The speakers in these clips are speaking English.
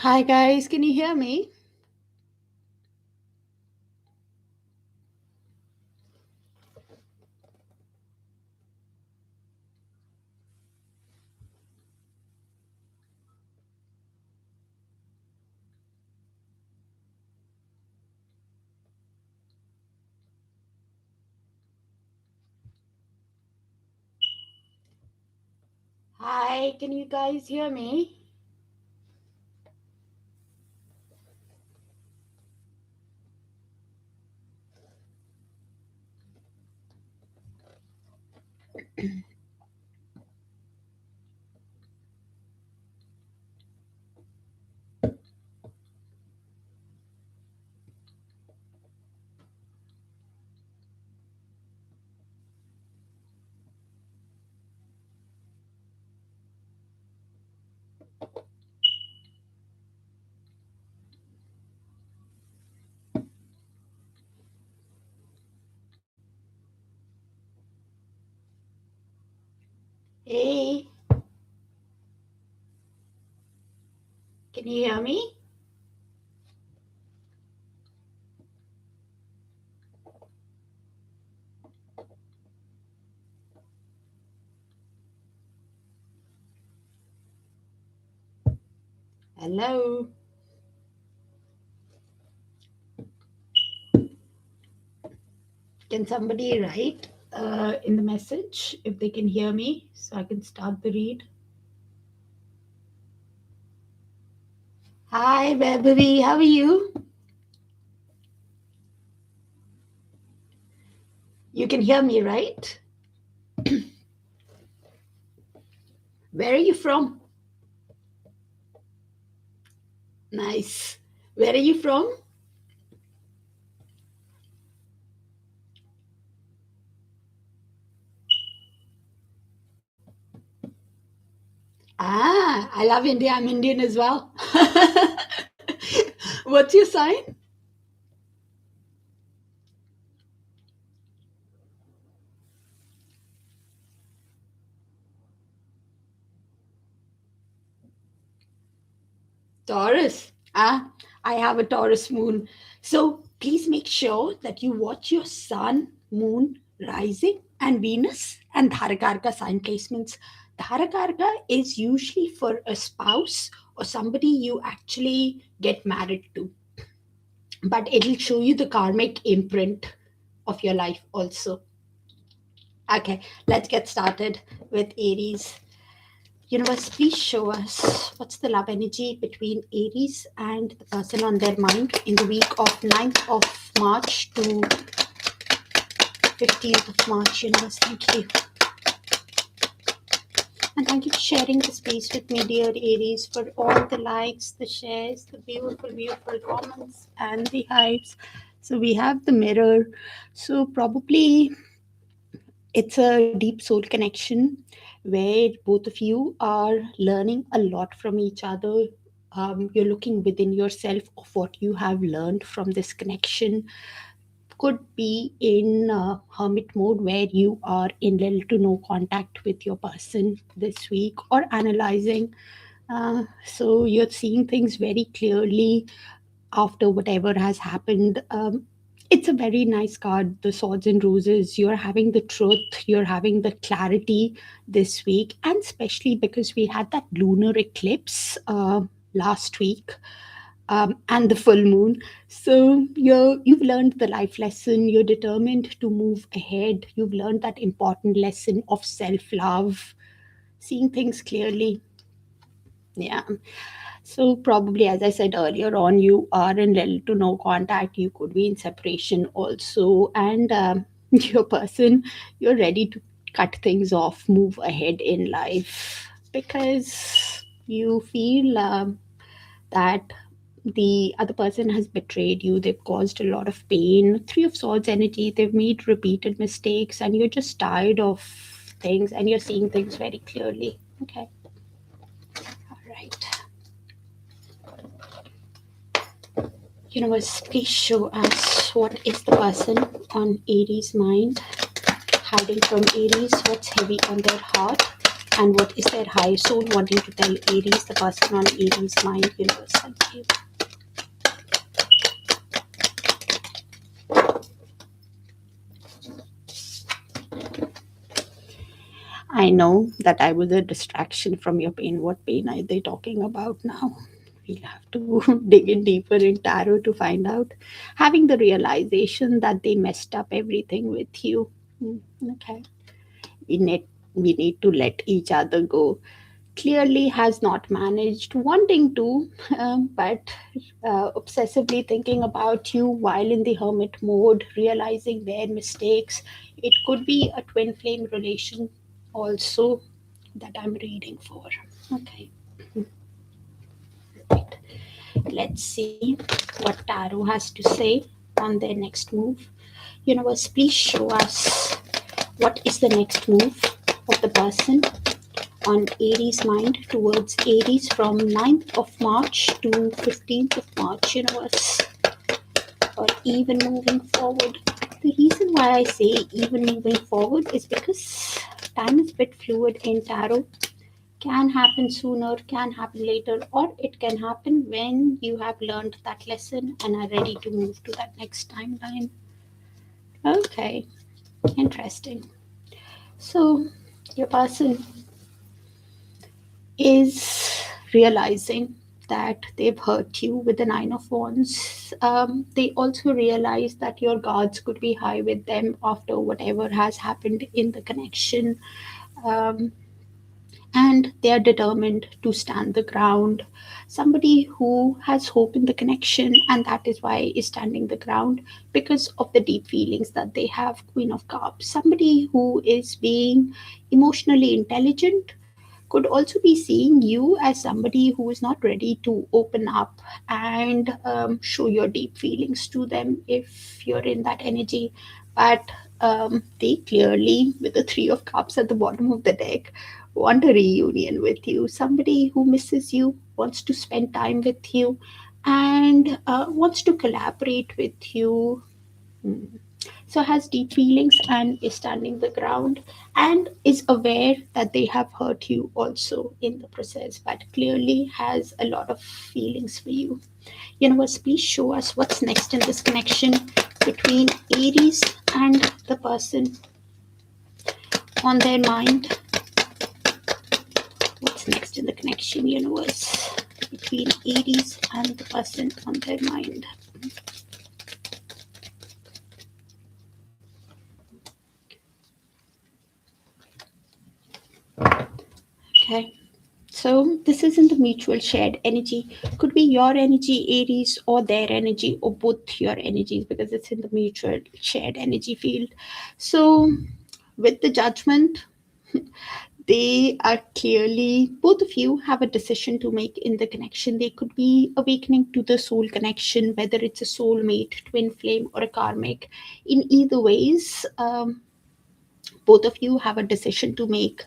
Hi guys, can you hear me? Hi, can you guys hear me? Hey, can you hear me? Hello. Can somebody write in the message if they can hear me so I can start the read? Hi, baby, how are you? You can hear me, right? Where are you from? Nice. Where are you from? Ah, I love India. I'm Indian as well. What's your sign? Taurus. Ah, I have a Taurus moon. So please make sure that you watch your sun, moon, rising, and Venus and Darakaraka sign placements. Darakaraka is usually for a spouse or somebody you actually get married to, but it'll show you the karmic imprint of your life also. Okay, let's get started with Aries. Universe, please show us what's the love energy between Aries and the person on their mind in the week of 9th of March to 15th of March. Universe, thank you. And thank you for sharing the space with me, dear Aries, for all the likes, the shares, the beautiful, beautiful comments, and the hypes. So we have the mirror. So probably it's a deep soul connection where both of you are learning a lot from each other. You're looking within yourself of what you have learned from this connection. Could be in hermit mode where you are in little to no contact with your person this week, or analyzing. So you're seeing things very clearly after whatever has happened. It's a very nice card, the swords and roses. You're having the truth, you're having the clarity this week, and especially because we had that lunar eclipse last week, and the full moon. So you've learned the life lesson, you're determined to move ahead, you've learned that important lesson of self-love, seeing things clearly. Yeah. So probably, as I said earlier on, you are in little to no contact. You could be in separation also, and your person, you're ready to cut things off, move ahead in life because you feel that the other person has betrayed you. They've caused a lot of pain. Three of Swords energy. They've made repeated mistakes, and you're just tired of things, and you're seeing things very clearly. Okay. All right. Universe, please show us what is the person on Aries' mind, hiding from Aries, what's heavy on their heart. And what is their high soul wanting to tell Aries, the person on Aries mind, universe? Thank you. I know that I was a distraction from your pain. What pain are they talking about now? We'll have to dig in deeper in tarot to find out. Having the realization that they messed up everything with you. Okay. We need, we need to let each other go. Clearly has not managed wanting to, but obsessively thinking about you while in the hermit mode, realizing their mistakes. It could be a twin flame relation also that I'm reading for. Okay, right. Let's see what Tarot has to say on their next move. Universe, please show us what is the next move of the person on Aries mind towards Aries from 9th of March to 15th of March, universe, or even moving forward. The reason why I say even moving forward is because time is a bit fluid in tarot. Can happen sooner, can happen later, or it can happen when you have learned that lesson and are ready to move to that next timeline. Okay, interesting. So, your person is realizing that they've hurt you with the Nine of Wands. They also realize that your guards could be high with them after whatever has happened in the connection. Um, and they are determined to stand the ground. Somebody who has hope in the connection, and that is why is standing the ground because of the deep feelings that they have. Queen of Cups. Somebody who is being emotionally intelligent could also be seeing you as somebody who is not ready to open up and show your deep feelings to them if you're in that energy. But they clearly, with the Three of Cups at the bottom of the deck, want a reunion with you. Somebody who misses you, wants to spend time with you, and wants to collaborate with you. Hmm. So has deep feelings and is standing the ground and is aware that they have hurt you also in the process, but clearly has a lot of feelings for you. Universe, please show us what's next in this connection between Aries and the person on their mind. What's next in the connection, universe, between Aries and the person on their mind? Okay. So this isn't the mutual shared energy. Could be your energy, Aries, or their energy, or both your energies, because it's in the mutual shared energy field. So with the judgment, they are clearly, both of you have a decision to make in the connection. They could be awakening to the soul connection, whether it's a soulmate, twin flame, or a karmic. In either ways, both of you have a decision to make,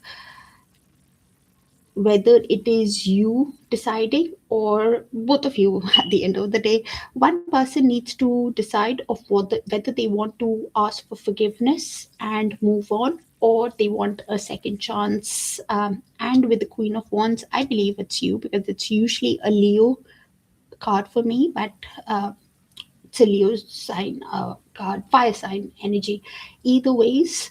whether it is you deciding or both of you. At the end of the day, one person needs to decide of whether they want to ask for forgiveness and move on, or they want a second chance. And with the Queen of Wands, I believe it's you, because it's usually a Leo card for me, but it's a Leo sign card, fire sign energy. Either ways,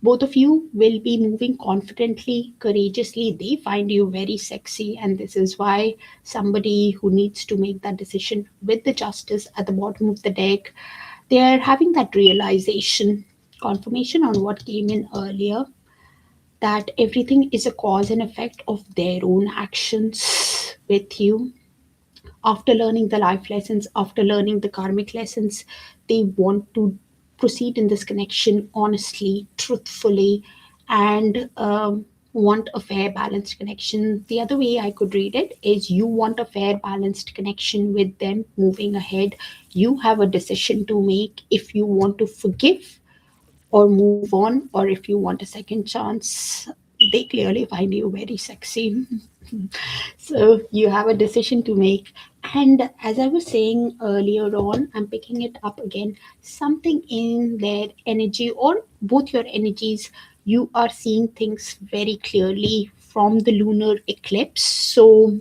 both of you will be moving confidently, courageously. They find you very sexy, and this is why somebody who needs to make that decision with the justice at the bottom of the deck, they are having that realization, confirmation on what came in earlier, that everything is a cause and effect of their own actions with you. After learning the life lessons, after learning the karmic lessons, they want to proceed in this connection honestly, truthfully, and want a fair, balanced connection. The other way I could read it is you want a fair, balanced connection with them moving ahead. You have a decision to make if you want to forgive or move on, or if you want a second chance. They clearly find you very sexy. So you have a decision to make. And as I was saying earlier on, I'm picking it up again. Something in their energy, or both your energies, you are seeing things very clearly from the lunar eclipse. So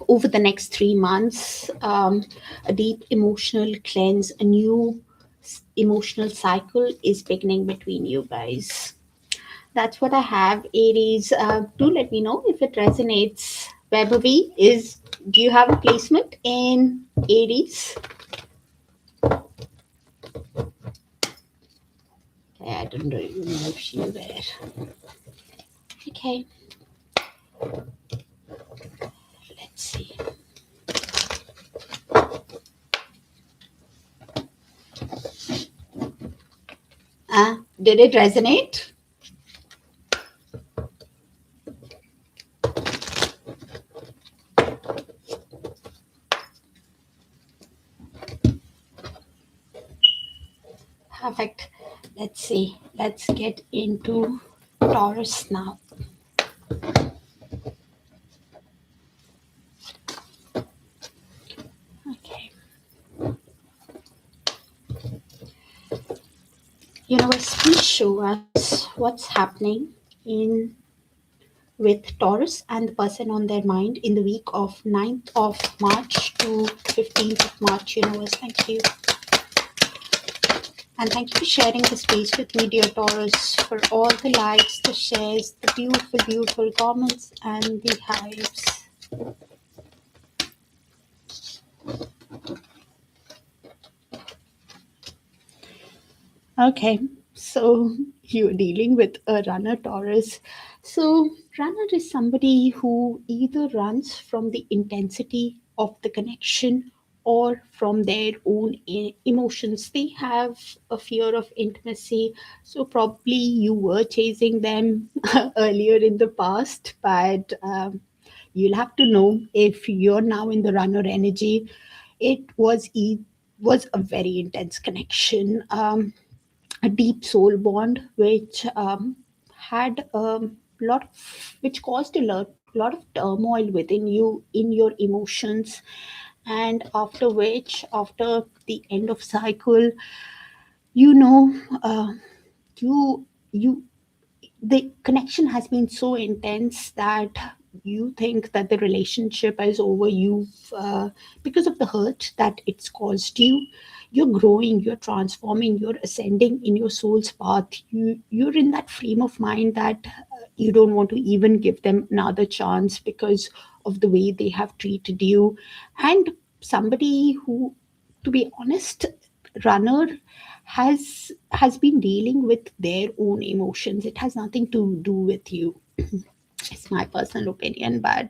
over the next 3 months, a deep emotional cleanse, a new emotional cycle is beginning between you guys. That's what I have, Aries. Do let me know if it resonates. Weberby is. Do you have a placement in Aries? Okay, I don't even know if she's there. Okay, let's see. Did it resonate? Perfect. Let's see. Let's get into Taurus now. Okay. Universe, please show us what's happening in with Taurus and the person on their mind in the week of 9th of March to 15th of March. Universe, thank you. And thank you for sharing the space with me, dear Taurus, for all the likes, the shares, the beautiful, beautiful comments, and the hives. Okay, so you're dealing with a runner, Taurus. So, runner is somebody who either runs from the intensity of the connection or from their own emotions. They have a fear of intimacy. So, probably you were chasing them earlier in the past, but you'll have to know if you're now in the runner energy. It was a very intense connection. A deep soul bond which had a lot of, which caused a lot of turmoil within you in your emotions, and after which, after the end of cycle, you know uh, you the connection has been so intense that you think that the relationship is over. Because of the hurt that it's caused you, you're growing, you're transforming, you're ascending in your soul's path. You're in that frame of mind that you don't want to even give them another chance because of the way they have treated you. And somebody who, to be honest, runner has been dealing with their own emotions. It has nothing to do with you. It's my personal opinion, but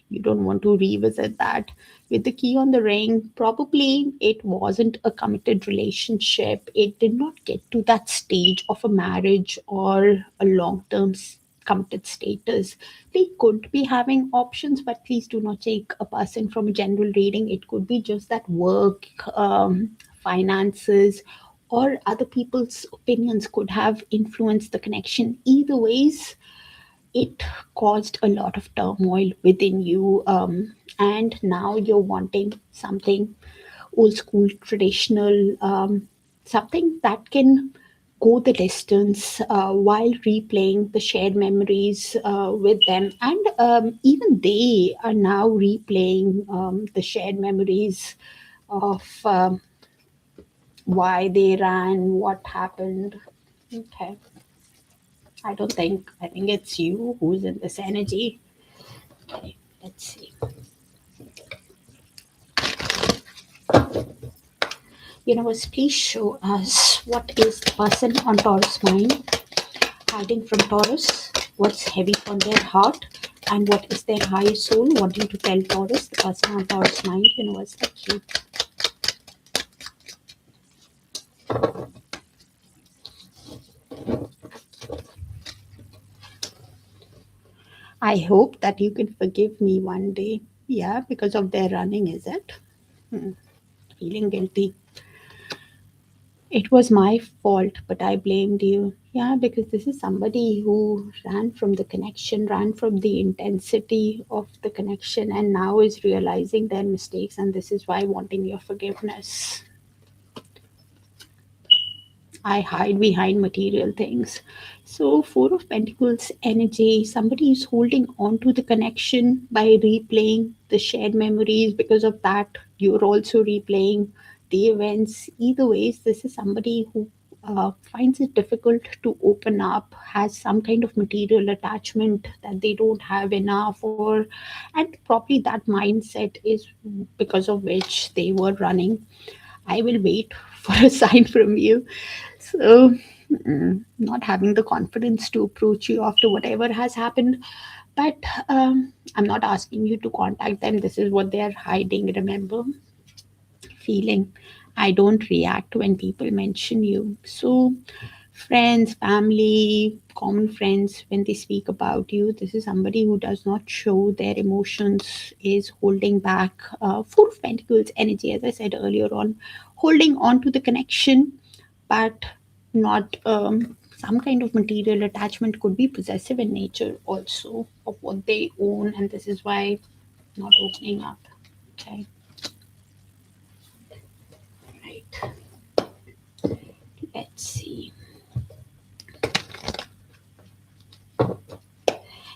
you don't want to revisit that. With the key on the ring, probably it wasn't a committed relationship. It did not get to that stage of a marriage or a long term committed status. They could be having options, but please do not take a person from a general reading. It could be just that work, finances, or other people's opinions could have influenced the connection. Either ways, it caused a lot of turmoil within you, and now you're wanting something old school, traditional, something that can go the distance while replaying the shared memories with them. And even they are now replaying the shared memories of why they ran, what happened. Okay. I think it's you who's in this energy. Okay, let's see. Universe, please show us what is the person on Taurus mind hiding from Taurus, what's heavy on their heart, and what is their higher soul wanting to tell Taurus, the person on Taurus mind. Universe, thank you. I hope that you can forgive me one day. Yeah, because of their running, is it? Feeling guilty. It was my fault, but I blamed you. Yeah, because this is somebody who ran from the connection, ran from the intensity of the connection, and now is realizing their mistakes, and this is why wanting your forgiveness. I hide behind material things. So, Four of Pentacles energy, somebody is holding on to the connection by replaying the shared memories. Because of that, you're also replaying the events. Either ways, this is somebody who finds it difficult to open up, has some kind of material attachment that they don't have enough, and probably that mindset is because of which they were running. I will wait for a sign from you. So, not having the confidence to approach you after whatever has happened. But I'm not asking you to contact them. This is what they are hiding. Remember, feeling. I don't react when people mention you. So, friends, family, common friends, when they speak about you, this is somebody who does not show their emotions, is holding back. Four of Pentacles energy, as I said earlier on, holding on to the connection, but not some kind of material attachment, could be possessive in nature also of what they own, and this is why not opening up. Okay, right. Let's see.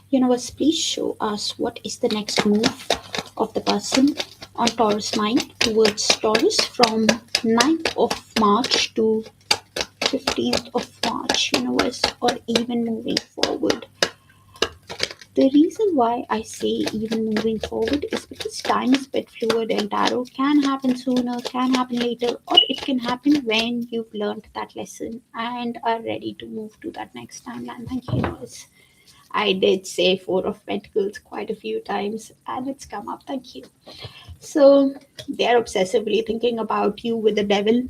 Universe, please show us what is the next move of the person on Taurus mind towards Taurus from 9th of March to 15th of March, universe, or even moving forward. The reason why I say even moving forward is because time is a bit fluid and tarot can happen sooner, can happen later, or it can happen when you've learned that lesson and are ready to move to that next timeline. Thank you, universe. I did say Four of Pentacles quite a few times and it's come up. Thank you. So they're obsessively thinking about you with the devil,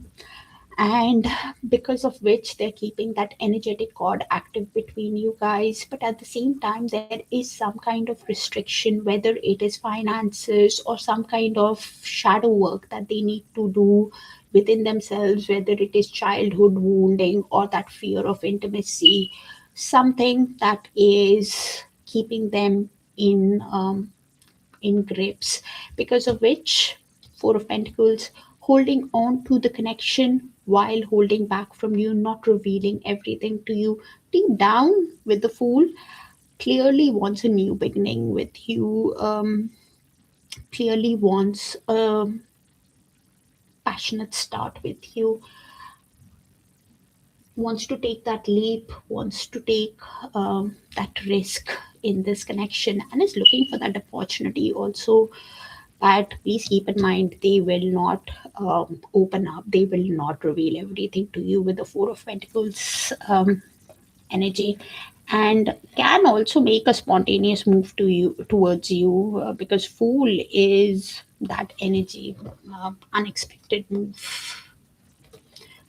and because of which they're keeping that energetic cord active between you guys. But at the same time, there is some kind of restriction, whether it is finances or some kind of shadow work that they need to do within themselves, whether it is childhood wounding or that fear of intimacy, something that is keeping them in grips, because of which Four of Pentacles holding on to the connection while holding back from you, not revealing everything to you. Deep down, with the Fool, clearly wants a new beginning with you, clearly wants a passionate start with you, wants to take that leap, wants to take that risk in this connection, and is looking for that opportunity also. But please keep in mind, they will not open up, they will not reveal everything to you with the Four of Pentacles energy, and can also make a spontaneous move to you towards you, because Fool is that energy, unexpected move.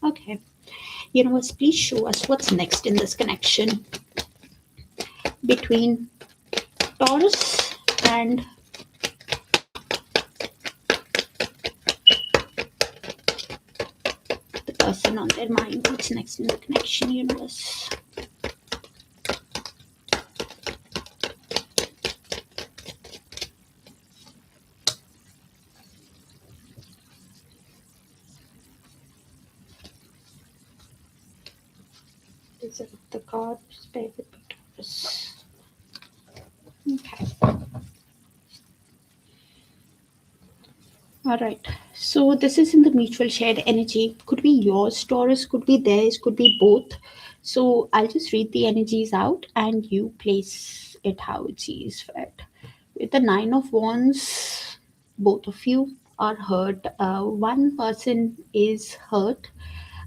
Okay, universe, please show us what's next in this connection between Taurus and the person on their mind. What's next in the connection, universe? Is it the card paired with Taurus? Okay. All right. So this is in the mutual shared energy. Could be yours, Taurus, could be theirs, could be both. So I'll just read the energies out and you place it how it sees fit. With the Nine of Wands, both of you are hurt. One person is hurt,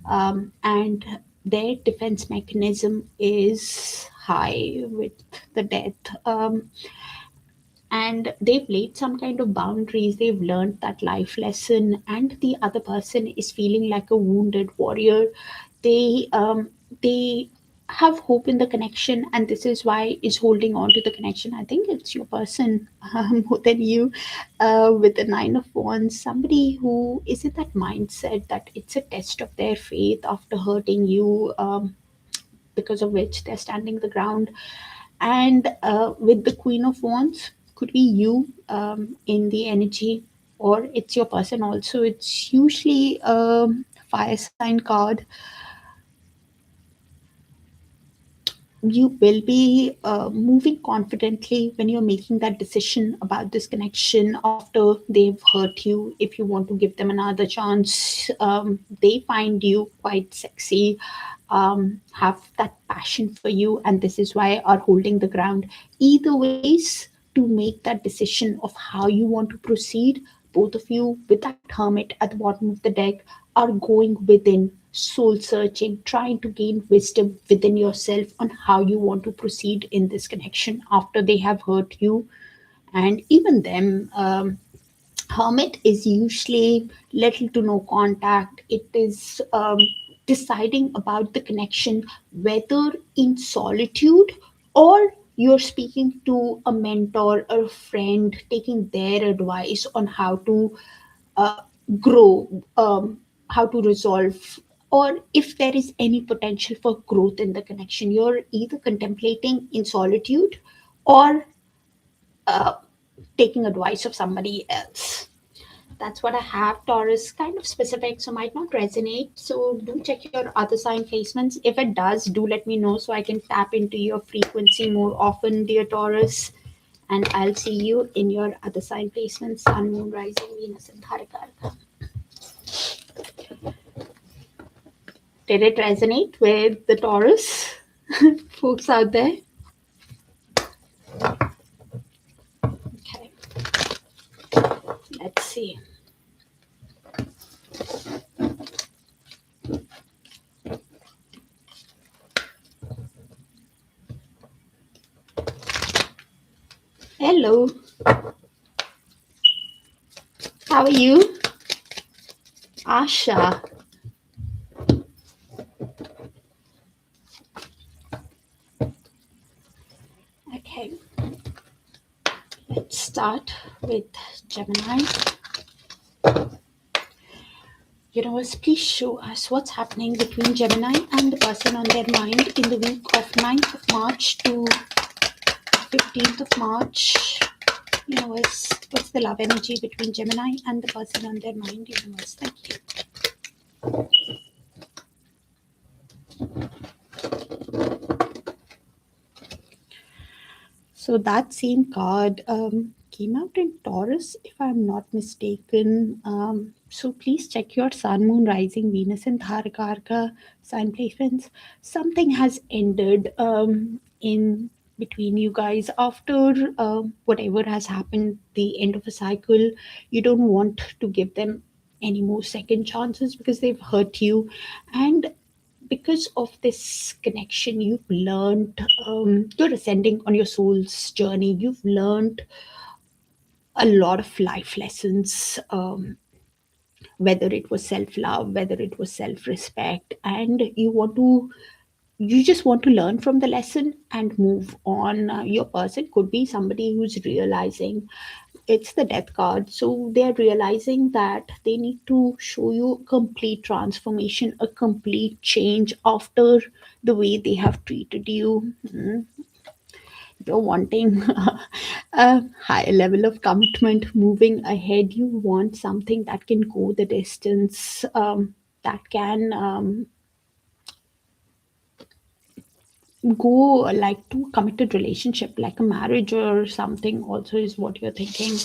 and their defense mechanism is high with the death. And they've laid some kind of boundaries, they've learned that life lesson, and the other person is feeling like a wounded warrior. They have hope in the connection, and this is why is holding on to the connection. I think it's your person, more than you, with the Nine of Wands, somebody who is in that mindset that it's a test of their faith after hurting you, because of which they're standing the ground. And with the Queen of Wands, could be you, in the energy, or it's your person also. It's usually fire sign card. you will be moving confidently when you're making that decision about this connection after they've hurt you. If you want to give them another chance, they find you quite sexy, have that passion for you, and this is why are holding the ground. Either ways, to make that decision of how you want to proceed, both of you with that hermit at the bottom of the deck are going within, soul searching, trying to gain wisdom within yourself on how you want to proceed in this connection after they have hurt you. And even them, hermit is usually little to no contact. It is deciding about the connection, whether in solitude or you're speaking to a mentor or a friend, taking their advice on how to uh, grow, how to resolve, or if there is any potential for growth in the connection. You're either contemplating in solitude or uh, taking advice of somebody else. That's what I have. Taurus, kind of specific, so might not resonate. So do check your other sign placements. If it does, do let me know so I can tap into your frequency more often, dear Taurus. And I'll see you in your other sign placements: Sun, Moon, Rising, Venus, and Darakaraka. Did it resonate with the Taurus folks out there? Okay, let's see. Hello, how are you? Asha. Okay, let's start with Gemini. Universe, please show us what's happening between Gemini and the person on their mind in the week of 9th of March to 15th of March. Universe, what's the love energy between Gemini and the person on their mind? Universe, thank you. So that same card came out in Taurus, if I'm not mistaken. So please check your Sun, Moon, Rising, Venus, and Darakaraka sign placements. Something has ended in between you guys after whatever has happened, the end of a cycle. You don't want to give them any more second chances because they've hurt you, and because of this connection you've learned, you're ascending on your soul's journey, you've learned a lot of life lessons, whether it was self-love, whether it was self-respect, and you just want to learn from the lesson and move on. Your person could be somebody who's realizing, it's the death card, so they're realizing that they need to show you a complete transformation, a complete change after the way they have treated you. You're wanting a higher level of commitment moving ahead. You want something that can go the distance, that can go like to a committed relationship, like a marriage or something, also is what you're thinking.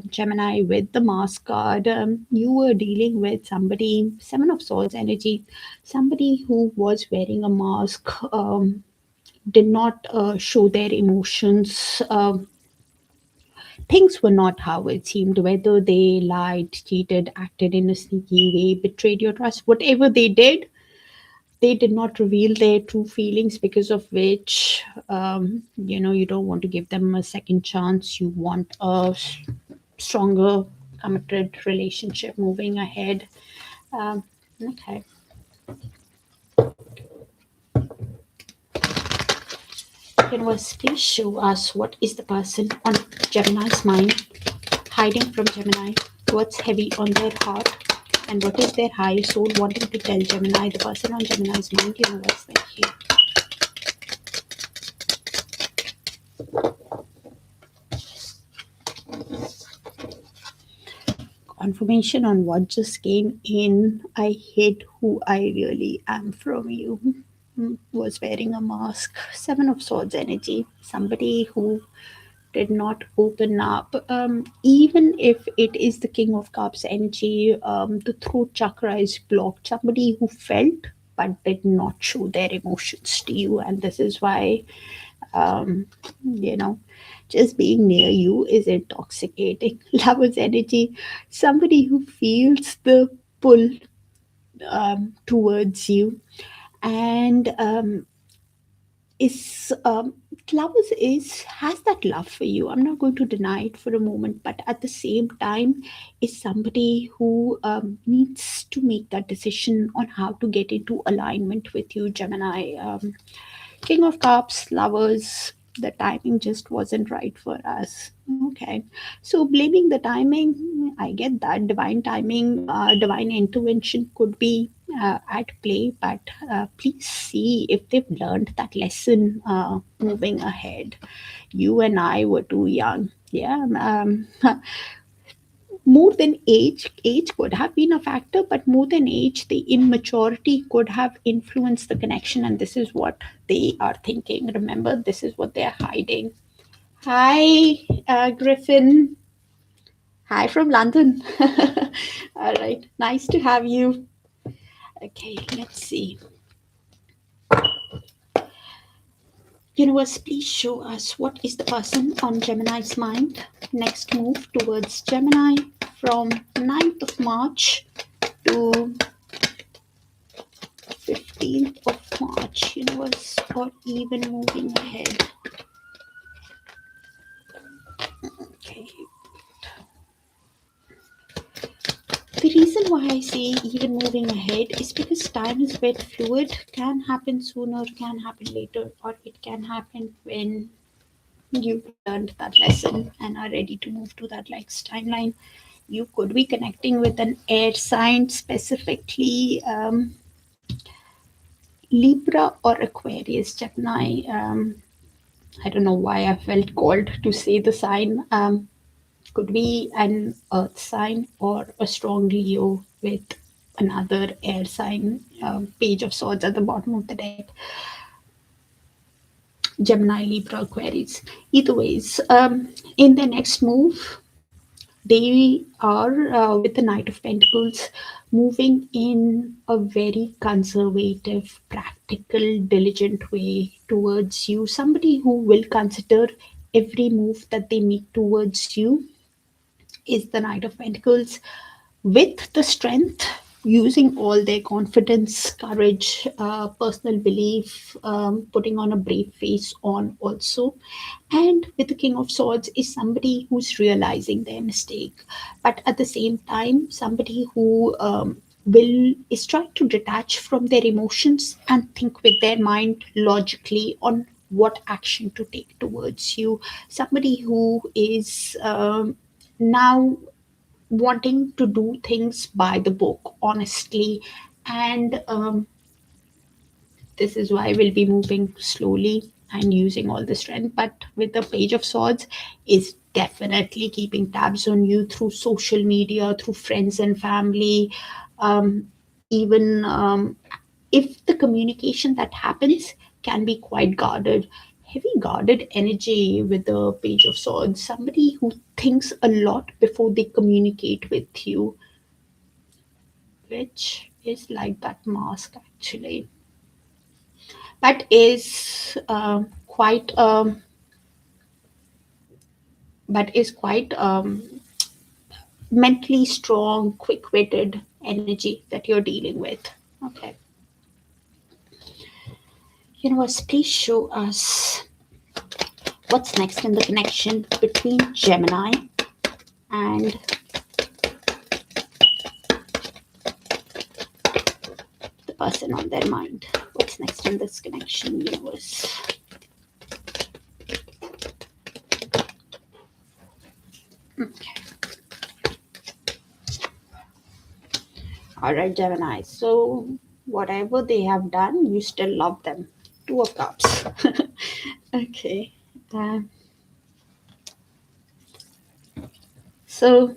Gemini with the mask card, you were dealing with somebody, Seven of Swords energy, somebody who was wearing a mask, did not show their emotions. Things were not how it seemed, whether they lied, cheated, acted in a sneaky way, betrayed your trust, whatever they did not reveal their true feelings, because of which, you don't want to give them a second chance. You want a stronger, committed relationship moving ahead. Okay. Universe, please show us what is the person on Gemini's mind, hiding from Gemini, what's heavy on their heart, and what is their high soul wanting to tell Gemini, the person on Gemini's mind. Universe, thank you. Confirmation on what just came in. I hate who I really am from you. was wearing a mask. Seven of Swords energy. Somebody who did not open up. Even if it is the King of Cups energy, the throat chakra is blocked. Somebody who felt but did not show their emotions to you, and this is why, um, you know, just being near you is intoxicating. Lover's energy. Somebody who feels the pull towards you, and is lovers is has that love for you. I'm not going to deny it for a moment, but at the same time is somebody who needs to make that decision on how to get into alignment with you, Gemini. King of Cups, lovers, the timing just wasn't right for us. Okay. So blaming the timing, I get that. Divine timing, divine intervention could be at play, but please see if they've learned that lesson moving ahead. You and I were too young. Yeah. More than age could have been a factor, but more than age, the immaturity could have influenced the connection, and this is what they are thinking. Remember, this is what they're hiding. Hi, Griffin. Hi from London. All right, nice to have you. Okay, let's see. Universe, please show us what is the person on Gemini's mind. Next move towards Gemini from 9th of March to 15th of March, universe, or even moving ahead. Okay. The reason why I say even moving ahead is because time is very fluid, can happen sooner, can happen later, or it can happen when you've learned that lesson and are ready to move to that next timeline. You could be connecting with an air sign, specifically Libra or Aquarius, Gemini. I don't know why I felt called to say the sign. Could be an earth sign or a strong Leo with another air sign, page of swords at the bottom of the deck. Gemini, Libra, Aquarius. Either ways, in the next move, they are with the Knight of Pentacles moving in a very conservative, practical, diligent way towards you. Somebody who will consider every move that they make towards you is the Knight of Pentacles with the strength, using all their confidence, courage, personal belief, putting on a brave face on also. And with the King of Swords is somebody who's realizing their mistake, but at the same time, somebody who will is trying to detach from their emotions and think with their mind logically on what action to take towards you. Somebody who is now wanting to do things by the book, honestly. And this is why we'll be moving slowly and using all the strength. But with the Page of Swords, is definitely keeping tabs on you through social media, through friends and family. Even if the communication that happens can be quite guarded, heavy guarded energy with the Page of Swords. Somebody who thinks a lot before they communicate with you, which is like that mask actually, but is quite but is quite mentally strong, quick-witted energy that you're dealing with. Okay, universe, please show us what's next in the connection between Gemini and the person on their mind. What's next in this connection, universe? Okay. All right, Gemini. So whatever they have done, you still love them. Two of Cups. Okay. Um, so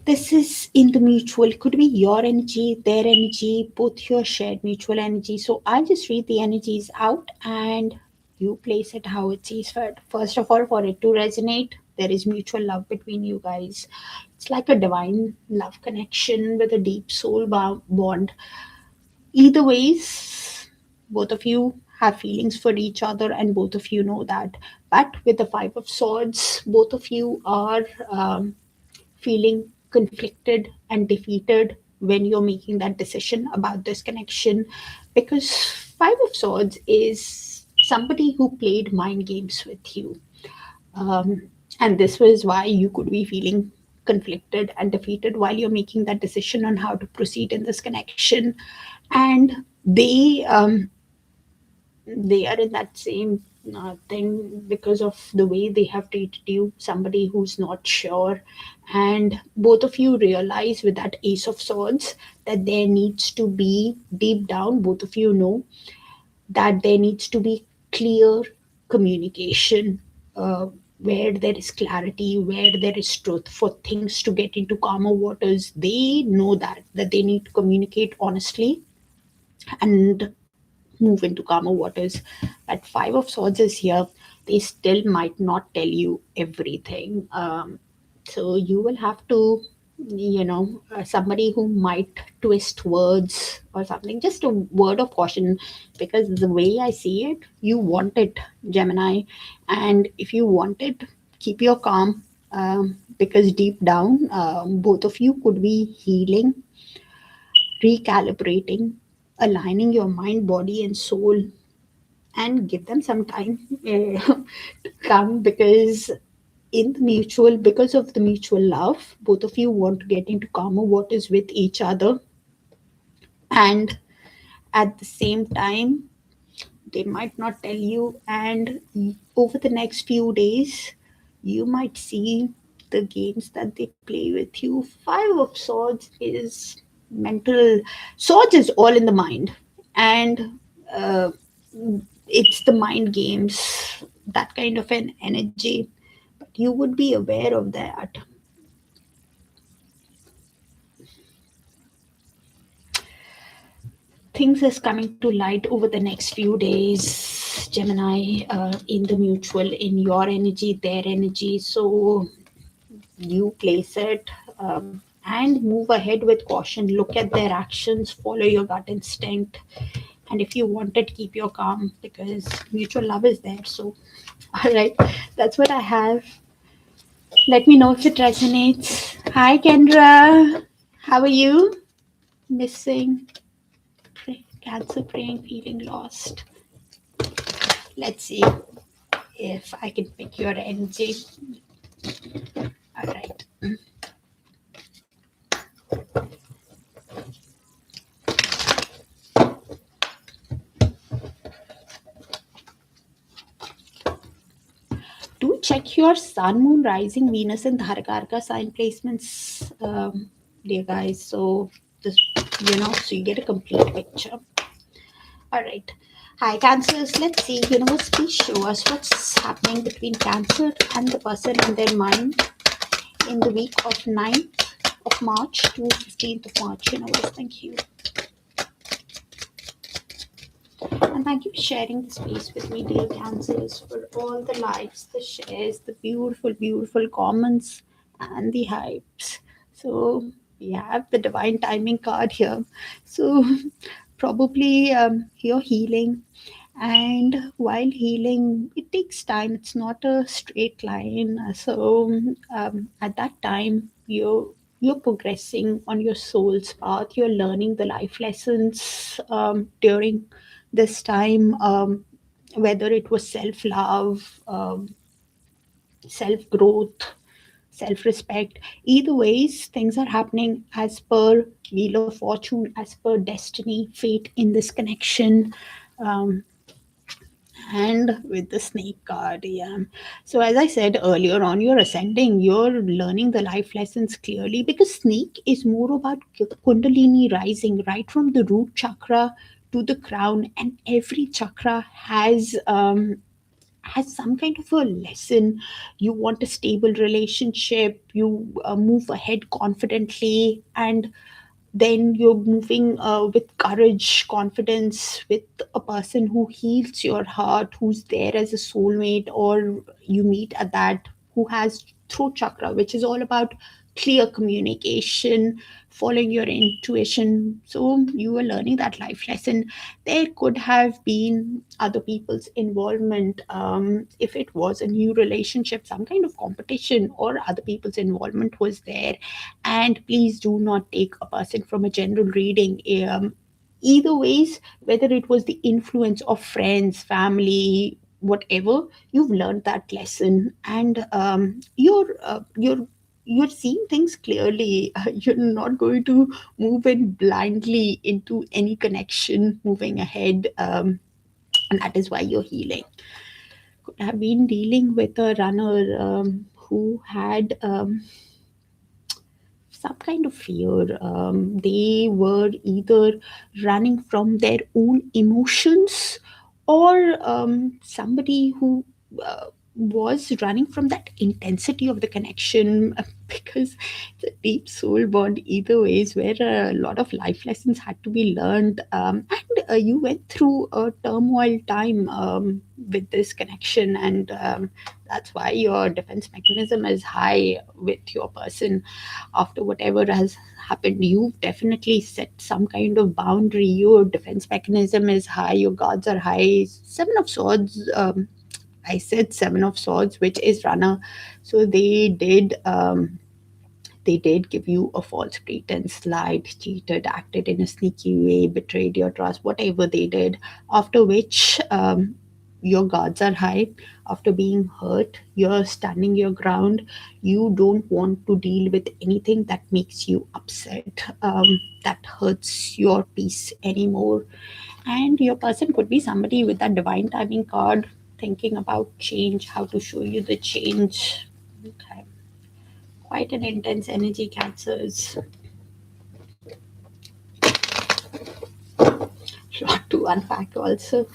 This is in the mutual, could be your energy, their energy, both your shared mutual energy. So I'll just read the energies out and you place it how it sees fit. First of all, for it to resonate, there is mutual love between you guys. It's like a divine love connection with a deep soul bond. Either ways, both of you have feelings for each other and both of you know that. But with the Five of Swords, both of you are feeling conflicted and defeated when you're making that decision about this connection, because Five of Swords is somebody who played mind games with you, um, and this was why you could be feeling conflicted and defeated while you're making that decision on how to proceed in this connection. And they are in that same thing because of the way they have treated you, somebody who's not sure. And both of you realize with that Ace of Swords that there needs to be, deep down, both of you know that there needs to be clear communication, where there is clarity, where there is truth, for things to get into calmer waters. They know that they need to communicate honestly and move into calmer waters. At Five of Swords is here, they still might not tell you everything. So you will have to, somebody who might twist words or something, just a word of caution, because the way I see it, you want it, Gemini. And if you want it, keep your calm, because deep down, both of you could be healing, recalibrating, aligning your mind, body, and soul, and give them some time to come, because in the mutual, because of the mutual love, both of you want to get into calmer waters with each other. And at the same time, they might not tell you, and over the next few days you might see the games that they play with you. Five of Swords is mental. Swords is all in the mind, and uh, it's the mind games, that kind of an energy, but you would be aware of that. Things is coming to light over the next few days, Gemini, in the mutual, in your energy, their energy. So you place it, and move ahead with caution. Look at their actions, follow your gut instinct, and if you want it, keep your calm, because mutual love is there. So all right, that's what I have. Let me know if it resonates. Hi Kendra, how are you? Missing, cancer, praying, feeling lost. Let's see if I can pick your energy. All right. Do check your sun, moon, rising, Venus, and Darakaraka sign placements, dear guys. So this, so you get a complete picture. All right. Hi, Cancers. Let's see. Universe, please show us what's happening between Cancer and the person in their mind in the week of 9th of March to 15th of March. Universe, thank you. And thank you for sharing the space with me, dear Cancers, for all the likes, the shares, the beautiful, beautiful comments, and the hypes. So we have the divine timing card here. So probably you're healing, and while healing, it takes time. It's not a straight line. So at that time, you're progressing on your soul's path. You're learning the life lessons during this time, whether it was self love, self growth, self respect. Either ways, things are happening as per wheel of fortune, as per destiny, fate in this connection. Um, and with the snake card, yeah. So as I said earlier on, you're ascending, you're learning the life lessons clearly, because snake is more about kundalini rising right from the root chakra to the crown, and every chakra has as some kind of a lesson. You want a stable relationship, you move ahead confidently, and then you're moving with courage, confidence, with a person who heals your heart, who's there as a soulmate, or you meet at that, who has throat chakra, which is all about clear communication, following your intuition. So you were learning that life lesson. There could have been other people's involvement. If it was a new relationship, some kind of competition or other people's involvement was there. And please do not take a person from a general reading. Either ways, whether it was the influence of friends, family, whatever, you've learned that lesson, and you're seeing things clearly. You're not going to move in blindly into any connection moving ahead, and that is why you're healing. Could have been dealing with a runner who had some kind of fear. They were either running from their own emotions, or somebody who was running from that intensity of the connection, because it's a deep soul bond either ways, where a lot of life lessons had to be learned. And you went through a turmoil time with this connection, and that's why your defense mechanism is high with your person. After whatever has happened, you've definitely set some kind of boundary. Your defense mechanism is high, your guards are high. Seven of swords, I said seven of swords, which is runner. So they did give you a false pretense, lied, cheated, acted in a sneaky way, betrayed your trust, whatever they did. After which, your guards are high. After being hurt, you're standing your ground. You don't want to deal with anything that makes you upset, that hurts your peace anymore. And your person could be somebody with that divine timing card, thinking about change, how to show you the change. Okay, quite an intense energy, Cancers. Lot to unpack also.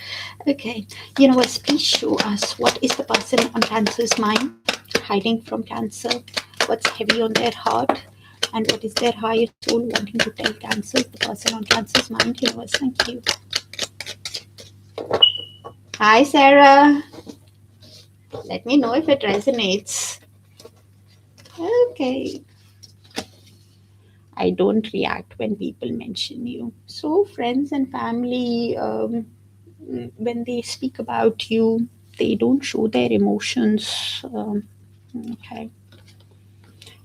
Okay, universe, please show us what is the person on Cancer's mind hiding from Cancer, what's heavy on their heart, and what is their higher soul wanting to tell Cancer, the person on Cancer's mind. Universe, thank you. Hi, Sarah. Let me know if it resonates. Okay. I don't react when people mention you. So, friends and family, when they speak about you, they don't show their emotions. Okay,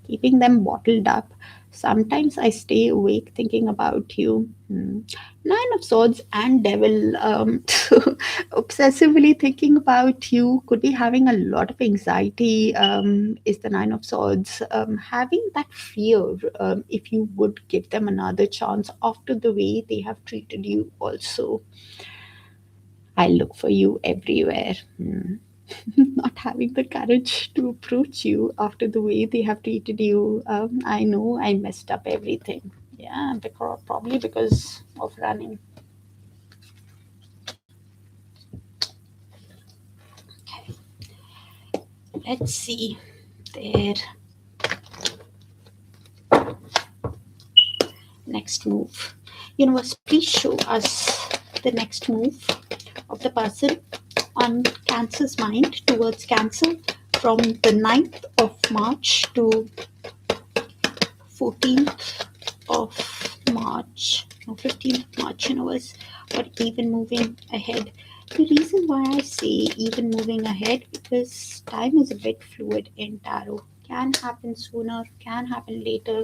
keeping them bottled up. Sometimes I stay awake thinking about you. Nine of Swords and Devil. Obsessively thinking about you, could be having a lot of anxiety. Is the Nine of Swords. Having that fear, if you would give them another chance after the way they have treated you, also. I look for you everywhere. Not having the courage to approach you after the way they have treated you. I know I messed up everything. Yeah, probably because of running. Okay, let's see their next move. Universe, please show us the next move of the person on Cancer's mind towards Cancer from the 9th of March to 14th of March, no, 15th of March, universe, or even moving ahead. The reason why I say even moving ahead, because time is a bit fluid in tarot. Can happen sooner, can happen later,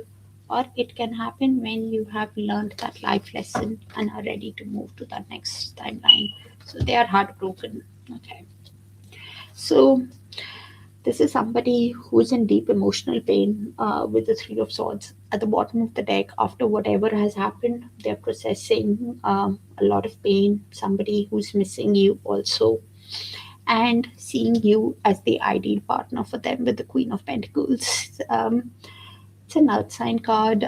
or it can happen when you have learned that life lesson and are ready to move to that next timeline. So they are heartbroken. Okay. So this is somebody who's in deep emotional pain with the Three of Swords at the bottom of the deck. After whatever has happened, they're processing a lot of pain. Somebody who's missing you also, and seeing you as the ideal partner for them with the Queen of Pentacles. It's an outside card.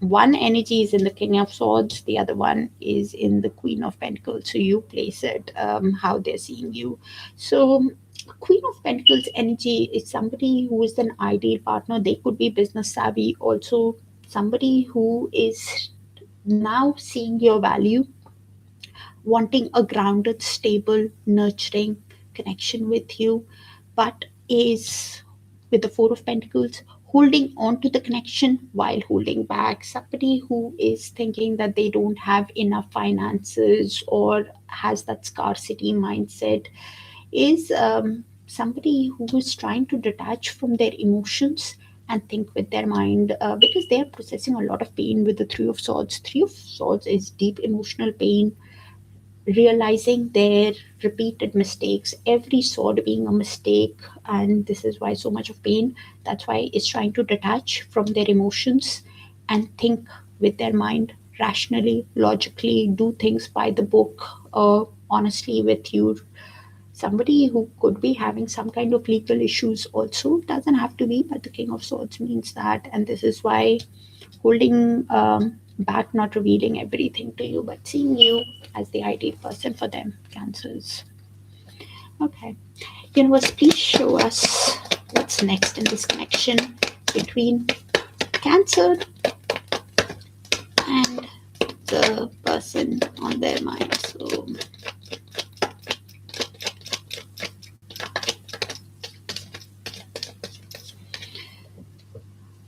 one energy is in the King of Swords, the other one is in the Queen of Pentacles. So you place it how they're seeing you. So Queen of Pentacles energy is somebody who is an ideal partner. They could be business savvy, also somebody who is now seeing your value, wanting a grounded, stable, nurturing connection with you, but is with the Four of Pentacles holding on to the connection while holding back. Somebody who is thinking that they don't have enough finances or has that scarcity mindset is somebody who is trying to detach from their emotions and think with their mind, because they are processing a lot of pain with the Three of Swords. Three of Swords is deep emotional pain, realizing their repeated mistakes, every sword being a mistake, and this is why so much of pain. That's why it's trying to detach from their emotions and think with their mind, rationally, logically, do things by the book, honestly with you. Somebody who could be having some kind of legal issues also, doesn't have to be, but the King of Swords means that, and this is why holding back, not revealing everything to you, but seeing you as the ideal person for them, Cancers. Okay. Universe, please show us what's next in this connection between Cancer and the person on their mind. So,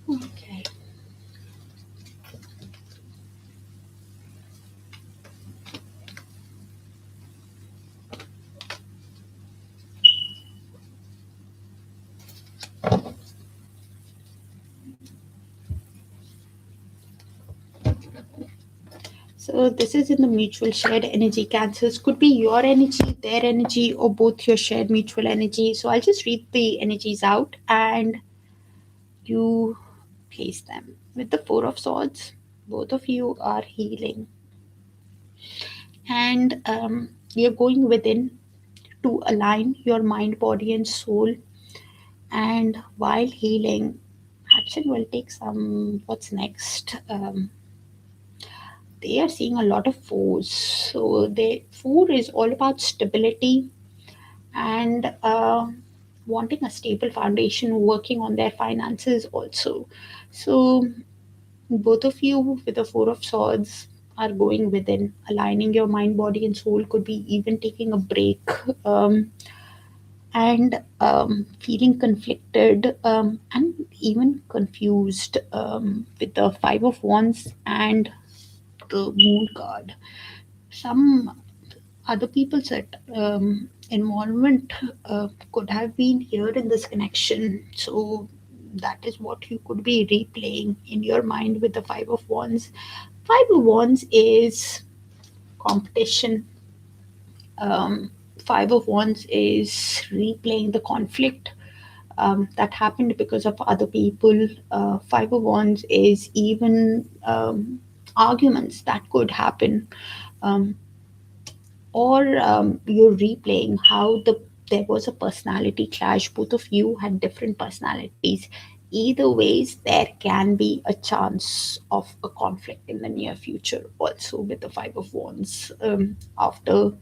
okay. So this is in the mutual shared energy. Cancers could be your energy, their energy, or both your shared mutual energy. So I'll just read the energies out and you place them. With the Four of Swords, both of you are healing, and you're going within to align your mind, body, and soul. And while healing, action will take some. What's next? They are seeing a lot of fours. So the four is all about stability and wanting a stable foundation, working on their finances also. So both of you with the Four of Swords are going within, aligning your mind, body, and soul. Could be even taking a break, and feeling conflicted, and even confused, with the Five of Wands and the Moon card. Some other people's involvement could have been here in this connection. So that is what you could be replaying in your mind with the Five of Wands. Five of Wands is competition. Um, Five of Wands is replaying the conflict that happened because of other people. Five of Wands is even arguments that could happen, um, or you're replaying how there was a personality clash. Both of you had different personalities. Either ways, there can be a chance of a conflict in the near future. Also, with the Five of Wands, after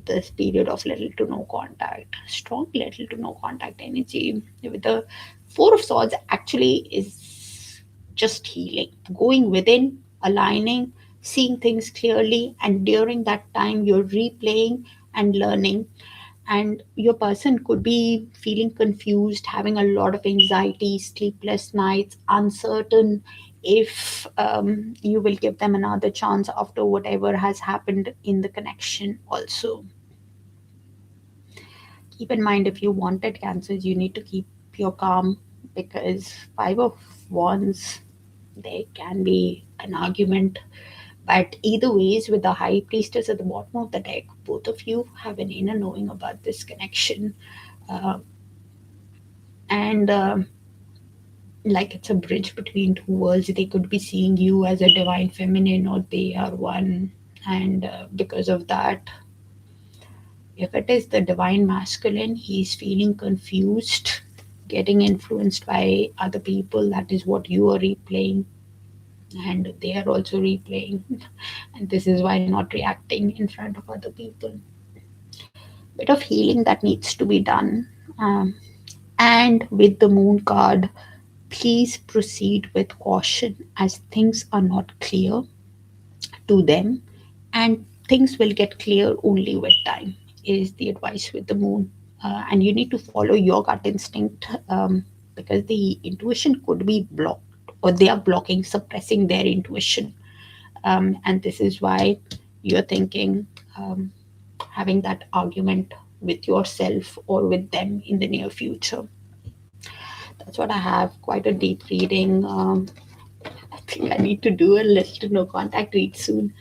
this period of little to no contact, strong little to no contact energy. With the Four of Swords, actually is just healing, going within, aligning, seeing things clearly, and during that time, you're replaying and learning. And your person could be feeling confused, having a lot of anxiety, sleepless nights, uncertain if you will give them another chance after whatever has happened in the connection also. Keep in mind, if you wanted Cancers, you need to keep your calm, because Five of Wands, there can be an argument. But either ways, with the High Priestess at the bottom of the deck, both of you have an inner knowing about this connection. Uh, and Like it's a bridge between two worlds. They could be seeing you as a divine feminine, or they are one. And because of that, if it is the divine masculine, he's feeling confused, getting influenced by other people. That is what you are replaying. and they are also replaying. And this is why not reacting in front of other people. Bit of healing that needs to be done. And with the moon card, please proceed with caution as things are not clear to them, and things will get clear only with time, is the advice with the moon. And you need to follow your gut instinct, because the intuition could be blocked, or they are blocking, suppressing their intuition. And this is why you're thinking, having that argument with yourself or with them in the near future. That's what I have. Quite a deep reading. I think I need to do a little no contact read soon.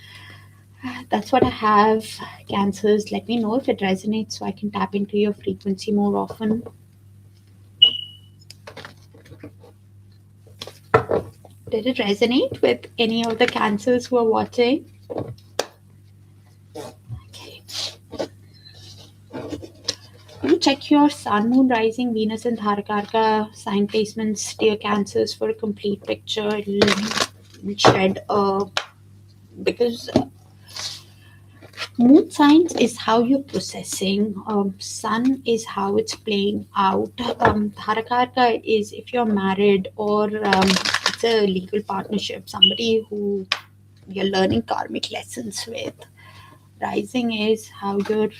That's what I have. Cancers, let me know if it resonates so I can tap into your frequency more often. Did it resonate with any of the cancers who are watching? Okay. You check your sun, moon, rising, Venus, and Darakaraka sign placements, dear cancers, for a complete picture. It'll shed because moon signs is how you're processing. Sun is how it's playing out. Darakaraka is if you're married, or it's a legal partnership, somebody who you're learning karmic lessons with. Rising is how you're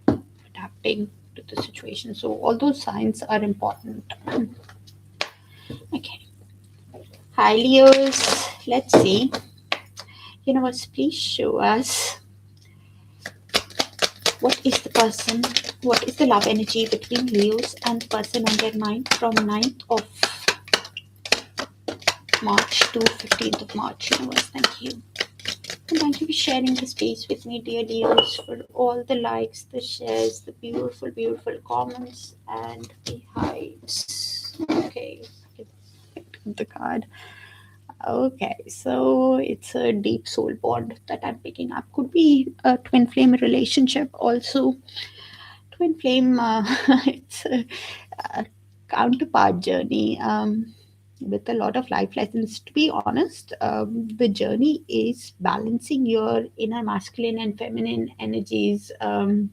adapting to the situation. So all those signs are important. Okay. Hi Leos. Let's see. Universe, please show us what is the love energy between Leos and the person on their mind from 9th of March to 15th of March. Universe, thank you. And thank you for sharing the space with me, dear Leos, for all the likes, the shares, the beautiful, beautiful comments, and the highs. Okay, the card. Okay, so it's a deep soul bond that I'm picking up. Could be a twin flame relationship also. Twin flame, it's a counterpart journey, with a lot of life lessons. To be honest, the journey is balancing your inner masculine and feminine energies, and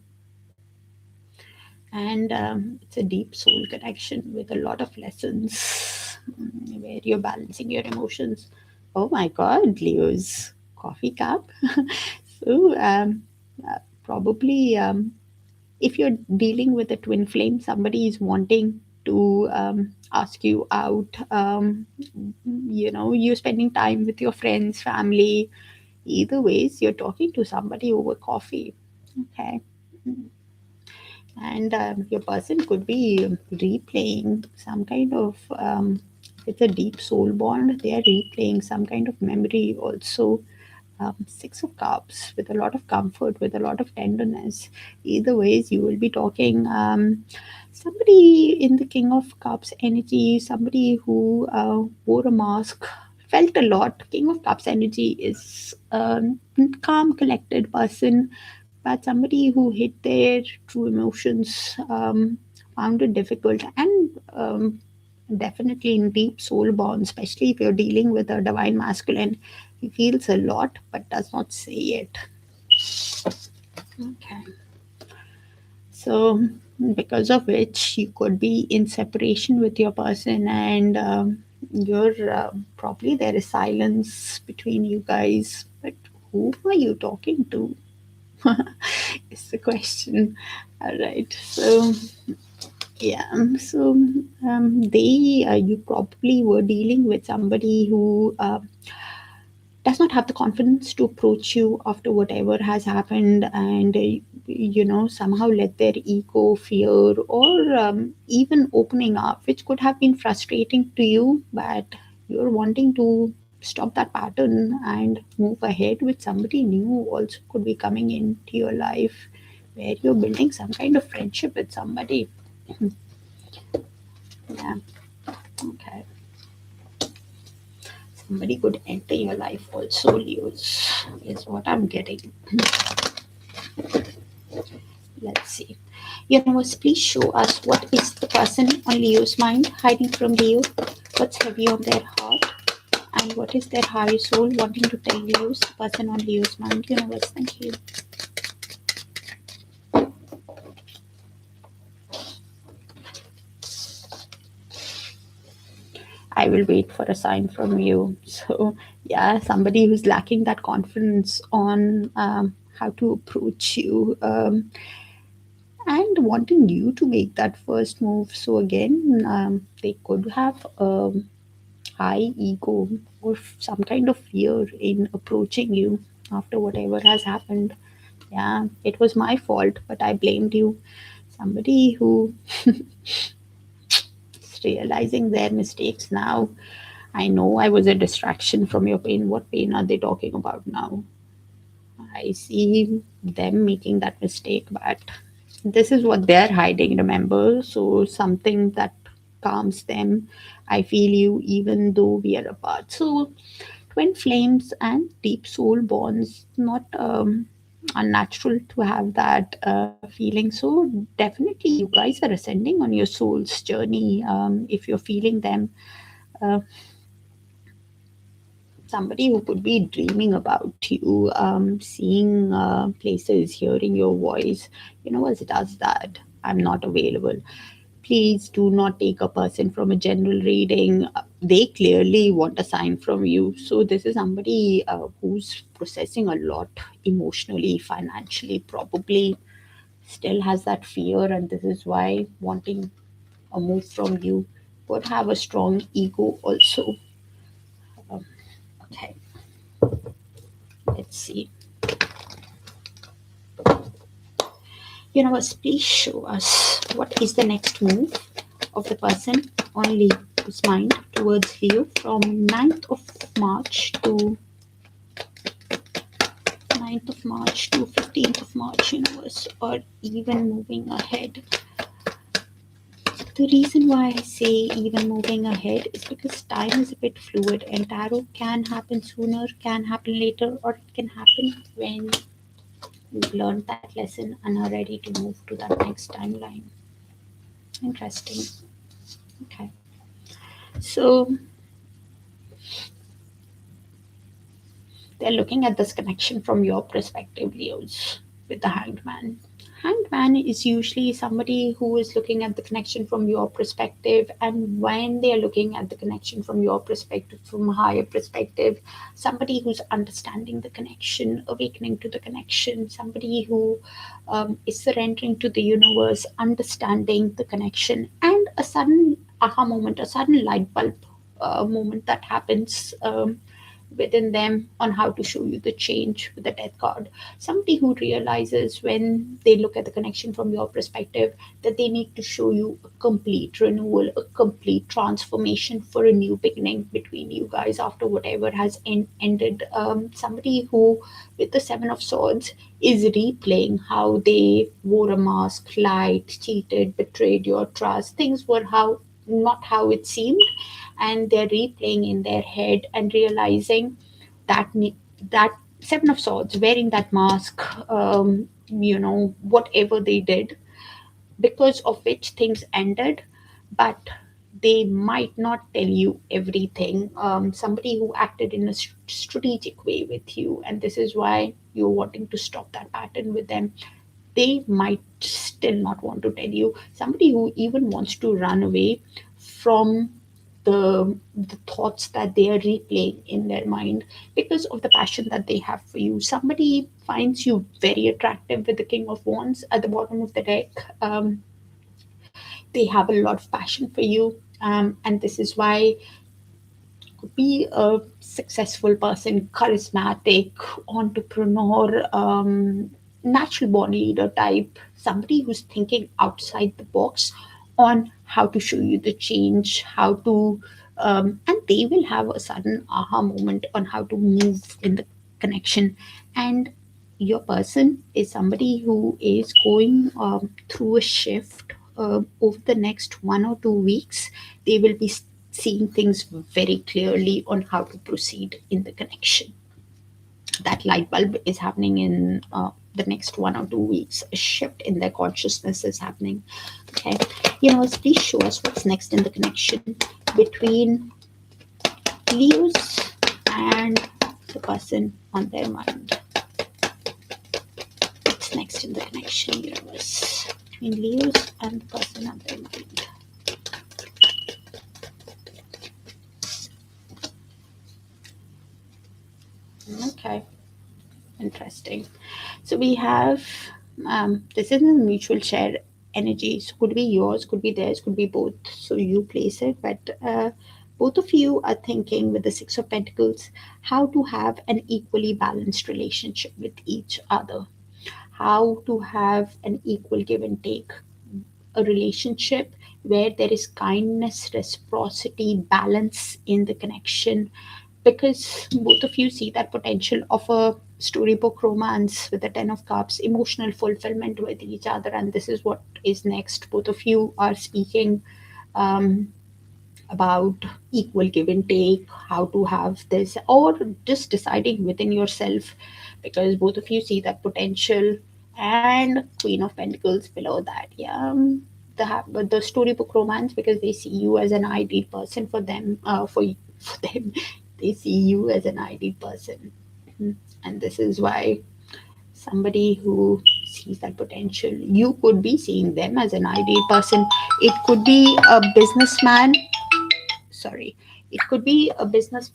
it's a deep soul connection with a lot of lessons, where you're balancing your emotions. Oh my God, Leo's coffee cup. So probably, if you're dealing with a twin flame, somebody is wanting to ask you out. You're spending time with your friends, family. Either ways, you're talking to somebody over coffee. Okay. And your person could be replaying some kind of, it's a deep soul bond. They are replaying some kind of memory also. Six of Cups, with a lot of comfort, with a lot of tenderness. Either ways, you will be talking. Somebody in the King of Cups energy, somebody who wore a mask, felt a lot. King of Cups energy is a calm, collected person, but somebody who hid their true emotions, found it difficult, and definitely in deep soul bonds, especially if you're dealing with a divine masculine. He feels a lot but does not say it. Okay. So, because of which you could be in separation with your person, and you're probably there is silence between you guys. But who are you talking to? Is the question. All right. So, yeah. So, you probably were dealing with somebody who does not have the confidence to approach you after whatever has happened, and somehow let their ego, fear, or even opening up, which could have been frustrating to you, but you're wanting to stop that pattern and move ahead with somebody new also could be coming into your life, where you're building some kind of friendship with somebody. Yeah. Okay. Somebody could enter your life also, Leos, is what I'm getting. Let's see. Universe, please show us what is the person on Leo's mind hiding from Leo, what's heavy on their heart, and What is their higher soul wanting to tell Leos? The person on Leo's mind. Universe, thank you. I will wait for a sign from you. So, yeah, somebody who's lacking that confidence on how to approach you and wanting you to make that first move. So, again, they could have high ego or some kind of fear in approaching you after whatever has happened. Yeah, it was my fault, but I blamed you. Somebody who is realizing their mistakes now. I know I was a distraction from your pain. What pain are they talking about now? I see them making that mistake, but this is what they're hiding, remember? So, something that calms them. I feel you even though we are apart. So, twin flames and deep soul bonds, not unnatural to have that feeling. So, definitely, you guys are ascending on your soul's journey if you're feeling them. Uh, Somebody who could be dreaming about you, seeing places, hearing your voice. Universe does that. I'm not available. Please do not take a person from a general reading. They clearly want a sign from you. So this is somebody who's processing a lot emotionally, financially, probably still has that fear, and this is why wanting a move from you. Could have a strong ego also. Um, okay, let's see. Universe, please show us what is the next move of the person on Leo's mind towards Leo from 9th of March to 15th of March, universe, or even moving ahead. The reason why I say even moving ahead is because time is a bit fluid and tarot can happen sooner, can happen later, or it can happen when you've learned that lesson and are ready to move to that next timeline. Interesting. Okay. So they're looking at this connection from your perspective, Leos, with the hanged man. Hanged man is usually somebody who is looking at the connection from your perspective, and when they are looking at the connection from your perspective, from a higher perspective, somebody who's understanding the connection, awakening to the connection, somebody who is surrendering to the universe, understanding the connection, and a sudden aha moment, a sudden light bulb moment that happens. Within them on how to show you the change with the death card. Somebody who realizes when they look at the connection from your perspective that they need to show you a complete renewal, a complete transformation for a new beginning between you guys after whatever has ended. Somebody who, with the Seven of Swords, is replaying how they wore a mask, lied, cheated, betrayed your trust. Things were how not how it seemed, and they're replaying in their head and realizing that that Seven of Swords wearing that mask, whatever they did, because of which things ended, but they might not tell you everything. Somebody who acted in a strategic way with you, and this is why you're wanting to stop that pattern with them. They might still not want to tell you. Somebody who even wants to run away from the thoughts that they are replaying in their mind because of the passion that they have for you. Somebody finds you very attractive with the King of Wands at the bottom of the deck. They have a lot of passion for you, and this is why could be a successful person, charismatic, entrepreneur, natural born leader type, somebody who's thinking outside the box on how to show you the change, how to, and they will have a sudden aha moment on how to move in the connection. And your person is somebody who is going through a shift over the next 1 or 2 weeks. They will be seeing things very clearly on how to proceed in the connection. That light bulb is happening in the next 1 or 2 weeks. A shift in their consciousness is happening. Okay, please show us what's next in the connection between Leos and the person on their mind. What's next in the connection universe between Leos and the person on their mind? Okay, interesting. So we have this is a mutual share energy. So could be yours, could be theirs, could be both. So you place it, but both of you are thinking with the Six of Pentacles how to have an equally balanced relationship with each other, how to have an equal give and take, a relationship where there is kindness, reciprocity, balance in the connection, because both of you see that potential of a storybook romance with the Ten of Cups, emotional fulfillment with each other, and this is what is next. Both of you are speaking um, about equal give and take, how to have this, or just deciding within yourself, because both of you see that potential. And Queen of Pentacles below that, yeah. The storybook romance, because they see you as an ideal person for them, for them, they see you as an ideal person. And this is why somebody who sees that potential, you could be seeing them as an ideal person. It could be a businessman, sorry, it could be a business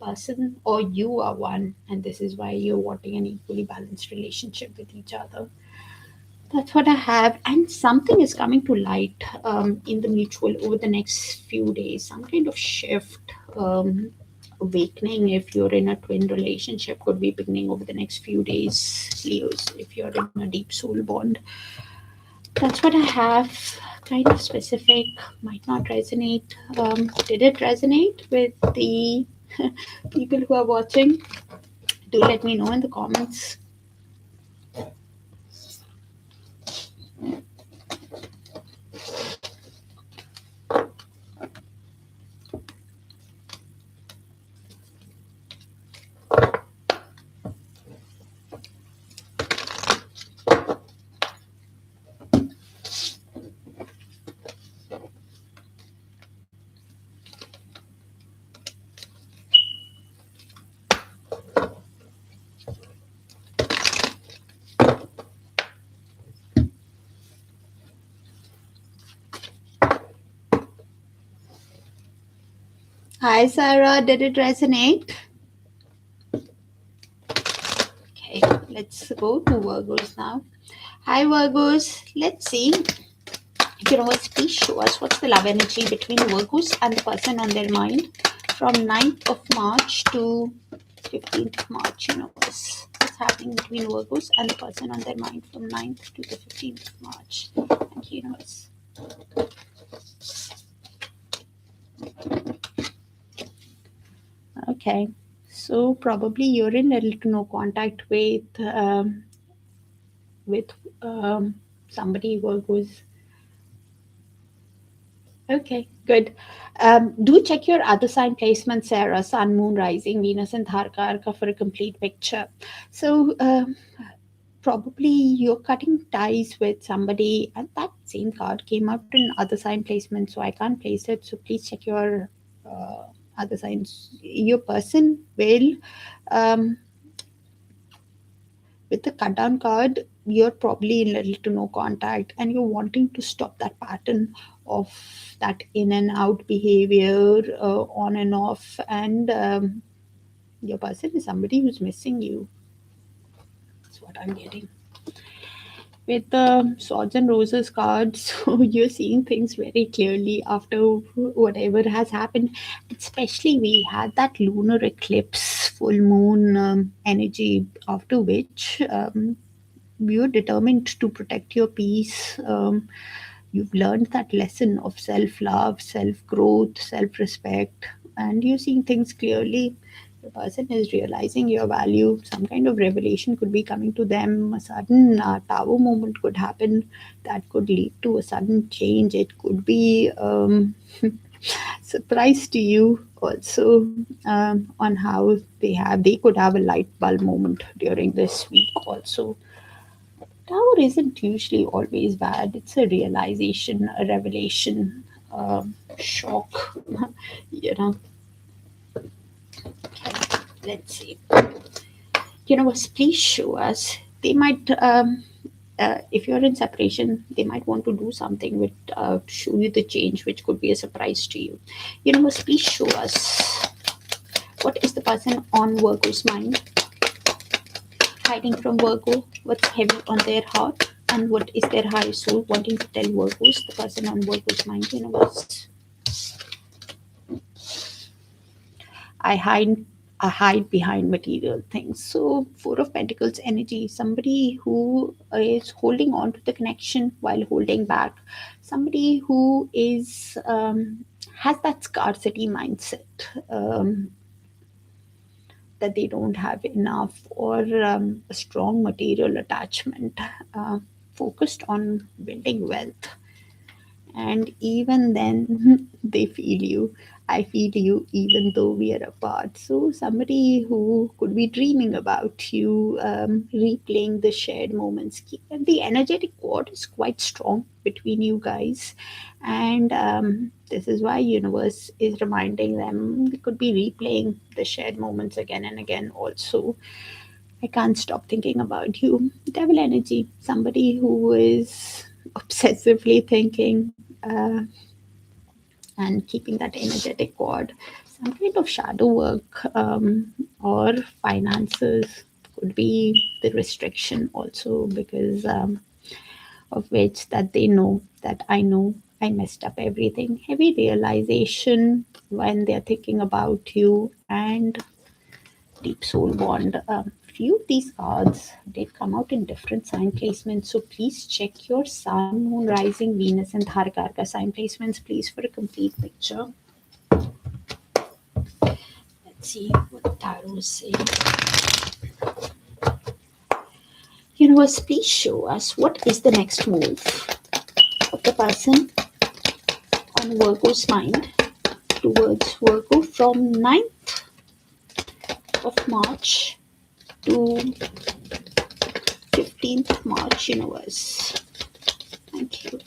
person, or you are one, and this is why you're wanting an equally balanced relationship with each other. That's what I have, and something is coming to light in the mutual over the next few days. Some kind of shift, awakening. If you're in a twin relationship, could be beginning over the next few days, Leos. If you're in a deep soul bond, that's what I have. Kind of specific, might not resonate. Did it resonate with the people who are watching? Do let me know in the comments. Hi, Sarah. Did it resonate? Okay, let's go to Virgos now. Hi, Virgos. Let's see. You know what? Please show us what's the love energy between Virgos and the person on their mind from 9th of March to 15th of March. You know what's happening between Virgos and the person on their mind from 9th to the 15th of March. And universe. Okay, so probably you're in little to no contact with somebody who's okay, good. Do check your other sign placement, Sarah, Sun, Moon, Rising, Venus, and Darakaraka for a complete picture. So probably you're cutting ties with somebody, and that same card came out in other sign placement, so I can't place it. So please check your other signs. Your person will. Um, with the cut down card, you're probably in little to no contact, and you're wanting to stop that pattern of that in and out behavior, on and off, and your person is somebody who's missing you. That's what I'm getting with the swords and roses cards. So you're seeing things very clearly after whatever has happened. Especially we had that lunar eclipse, full moon energy, after which you're determined to protect your peace. You've learned that lesson of self-love, self-growth, self-respect, and you're seeing things clearly. The person is realizing your value. Some kind of revelation could be coming to them. A sudden tower moment could happen that could lead to a sudden change. It could be surprise to you also, on how they could have a light bulb moment during this week also. Tower isn't usually always bad. It's a realization, a revelation, shock, you know. Okay, let's see. Please show us. They might, if you're in separation, they might want to do something with to show you the change, which could be a surprise to you. Please show us what is the person on Virgo's mind, hiding from Virgo, what's heavy on their heart, and what is their higher soul wanting to tell Virgos, the person on Virgo's mind. I hide I hide behind material things. So, Four of Pentacles energy, somebody who is holding on to the connection while holding back, somebody who is has that scarcity mindset, that they don't have enough, or a strong material attachment, focused on building wealth. And even then, they feel you. I feel you even though we are apart. So, somebody who could be dreaming about you, replaying the shared moments. The energetic cord is quite strong between you guys, and this is why universe is reminding them they could be replaying the shared moments again and again. Also, I can't stop thinking about you. Devil energy, somebody who is obsessively thinking, and keeping that energetic cord. Some kind of shadow work, or finances could be the restriction also, because of which that they know that I know I messed up everything. Heavy realization when they're thinking about you, and deep soul bond. Few of these cards did come out in different sign placements, so please check your sun, moon, rising, Venus, and Darakaraka sign placements, please, for a complete picture. Let's see what tarot is saying. Universe, please show us what is the next move of the person on Virgo's mind towards Virgo from 9th of March to 15th of March, universe. Thank you.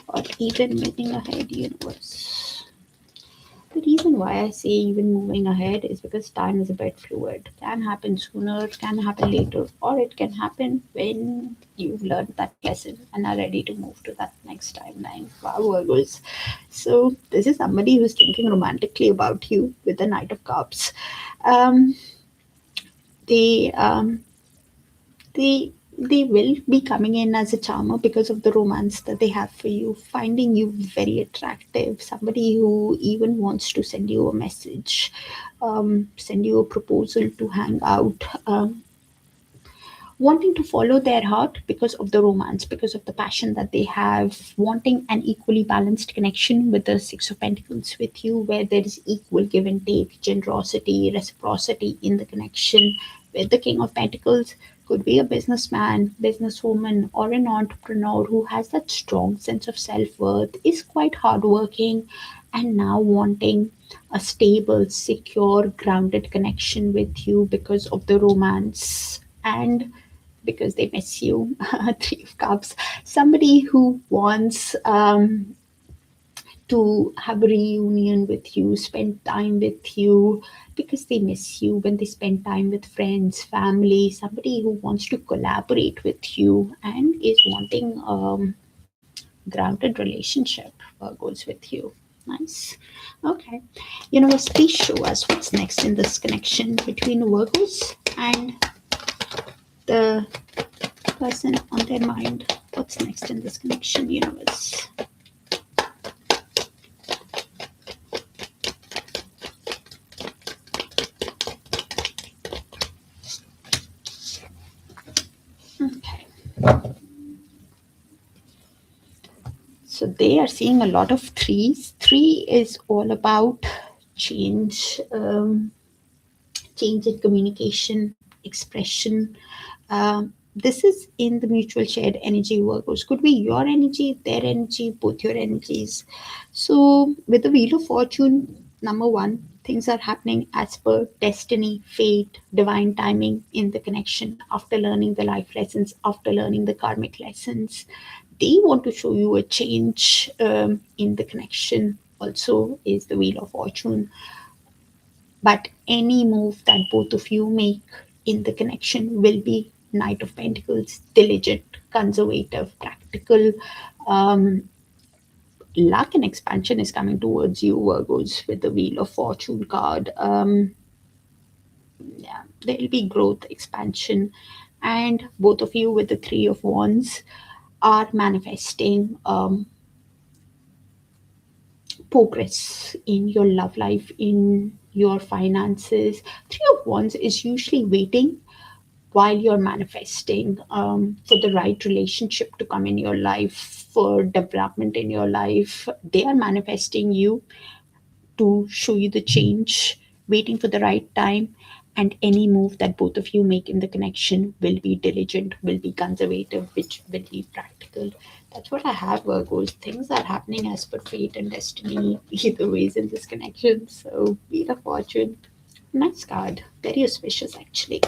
Or even moving ahead, universe. The reason why I say even moving ahead is because time is a bit fluid. Can happen sooner, can happen later, or it can happen when you've learned that lesson and are ready to move to that next timeline. Wow, Virgos. So this is somebody who's thinking romantically about you with the Knight of Cups. Um, they they will be coming in as a charmer because of the romance that they have for you, finding you very attractive, somebody who even wants to send you a message, send you a proposal to hang out, wanting to follow their heart because of the romance, because of the passion that they have, wanting an equally balanced connection with the Six of Pentacles with you, where there is equal give and take, generosity, reciprocity in the connection. With the King of Pentacles, could be a businessman, businesswoman, or an entrepreneur who has that strong sense of self worth, is quite hardworking, and now wanting a stable, secure, grounded connection with you because of the romance and because they miss you. Three of Cups. Somebody who wants to have a reunion with you, spend time with you because they miss you when they spend time with friends, family. Somebody who wants to collaborate with you and is wanting grounded relationship goes with you. Nice. Okay. Universe, please show us what's next in this connection between Virgos and the person on their mind. What's next in this connection, universe? Okay. So they are seeing a lot of threes. Three is all about change, change in communication, expression. This is in the mutual shared energy Virgos. Could be your energy, their energy, both your energies. So with the Wheel of Fortune, number one, things are happening as per destiny, fate, divine timing in the connection after learning the life lessons, after learning the karmic lessons. They want to show you a change in the connection. Also, is the Wheel of Fortune. But any move that both of you make in the connection will be Knight of Pentacles, diligent, conservative, practical. Um, Luck and expansion is coming towards you, Virgos, with the Wheel of Fortune card. Yeah, there will be growth, expansion, and both of you with the Three of Wands are manifesting progress in your love life, in your finances. Three of Wands is usually waiting while you're manifesting for the right relationship to come in your life, for development in your life. They are manifesting you to show you the change, waiting for the right time. And any move that both of you make in the connection will be diligent, will be conservative, which will be practical. That's what I have, Virgos. Things are happening as per fate and destiny, either ways in this connection. So, Wheel of Fortune, nice card. Very auspicious, actually.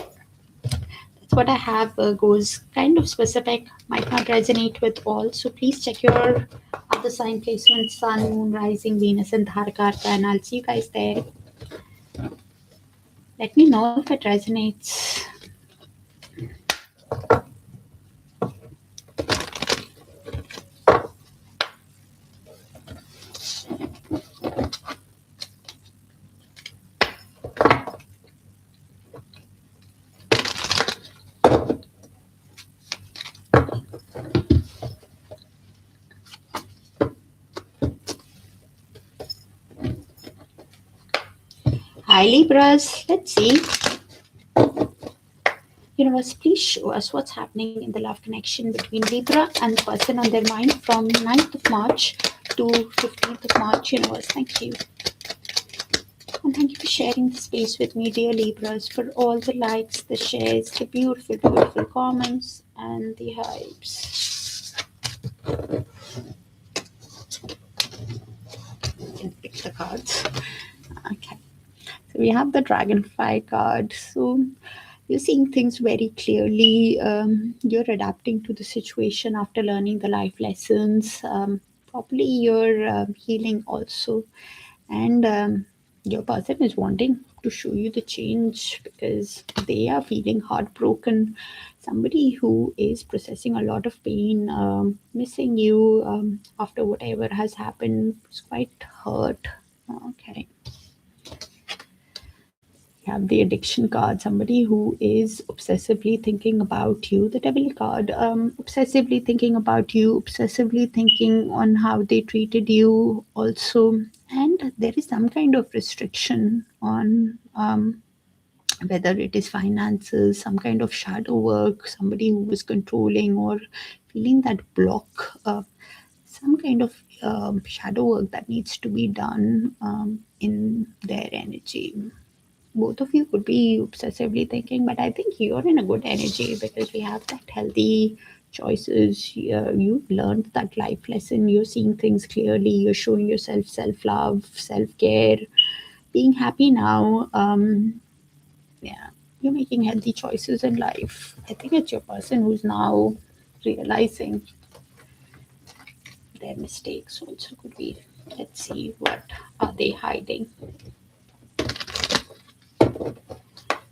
That's what I have, Virgos. Kind of specific, might not resonate with all. So, please check your other sign placements: Sun, Moon, Rising, Venus, and Darakaraka, and I'll see you guys there. Let me know if it resonates. Hi, Libras. Let's see. Universe, please show us what's happening in the love connection between Libra and the person on their mind from 9th of March to 15th of March. Universe, thank you. And thank you for sharing the space with me, dear Libras, for all the likes, the shares, the beautiful, beautiful comments, and the hypes. You can pick the cards. Okay. So we have the Dragonfly card. So you're seeing things very clearly. You're adapting to the situation after learning the life lessons. Probably you're healing also. And your person is wanting to show you the change because they are feeling heartbroken. Somebody who is processing a lot of pain, missing you after whatever has happened, is quite hurt. Okay. You have the addiction card, somebody who is obsessively thinking about you. The devil card, obsessively thinking about you, obsessively thinking on how they treated you also. And there is some kind of restriction on whether it is finances, some kind of shadow work, somebody who is controlling or feeling that block, some kind of shadow work that needs to be done in their energy. Both of you could be obsessively thinking, but I think you're in a good energy because we have that healthy choices. You've learned that life lesson. You're seeing things clearly. You're showing yourself self love, self care, being happy now. Yeah, you're making healthy choices in life. I think it's your person who's now realizing their mistakes. Also, could be. Let's see, what are they hiding?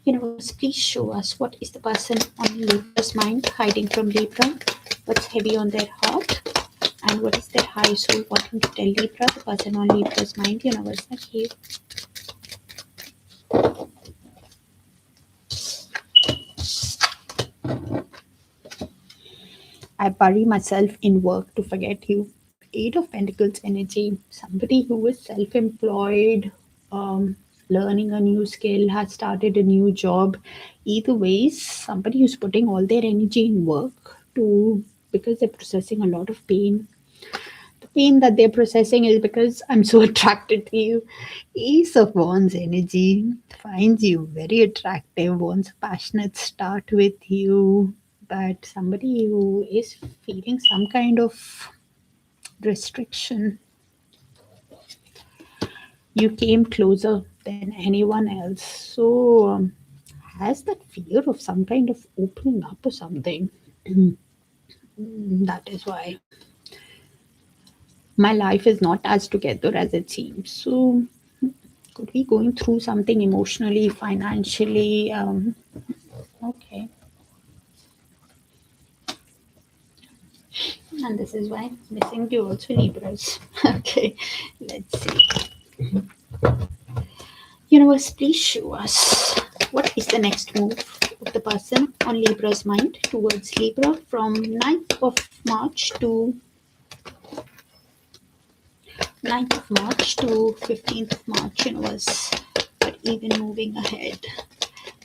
Universe, please show us what is the person on Libra's mind hiding from Libra, what's heavy on their heart, and what is their high soul wanting to tell Libra, the person on Libra's mind. Universe, thank you. I bury myself in work to forget you. Eight of Pentacles energy. Somebody who is self-employed, learning a new skill, has started a new job. Either ways, somebody who's putting all their energy in work to, because they're processing a lot of pain. The pain that they're processing is because I'm so attracted to you. Ace of Wands energy finds you very attractive, wants a passionate start with you, but somebody who is feeling some kind of restriction. You came closer than anyone else. So, has that fear of some kind of opening up or something. That is why my life is not as together as it seems. So, could be going through something emotionally, financially. Okay. And this is why missing you also Libras. Okay, let's see. Universe, please show us what is the next move of the person on Libra's mind towards Libra from 9th of March to 15th of March, universe, but even moving ahead.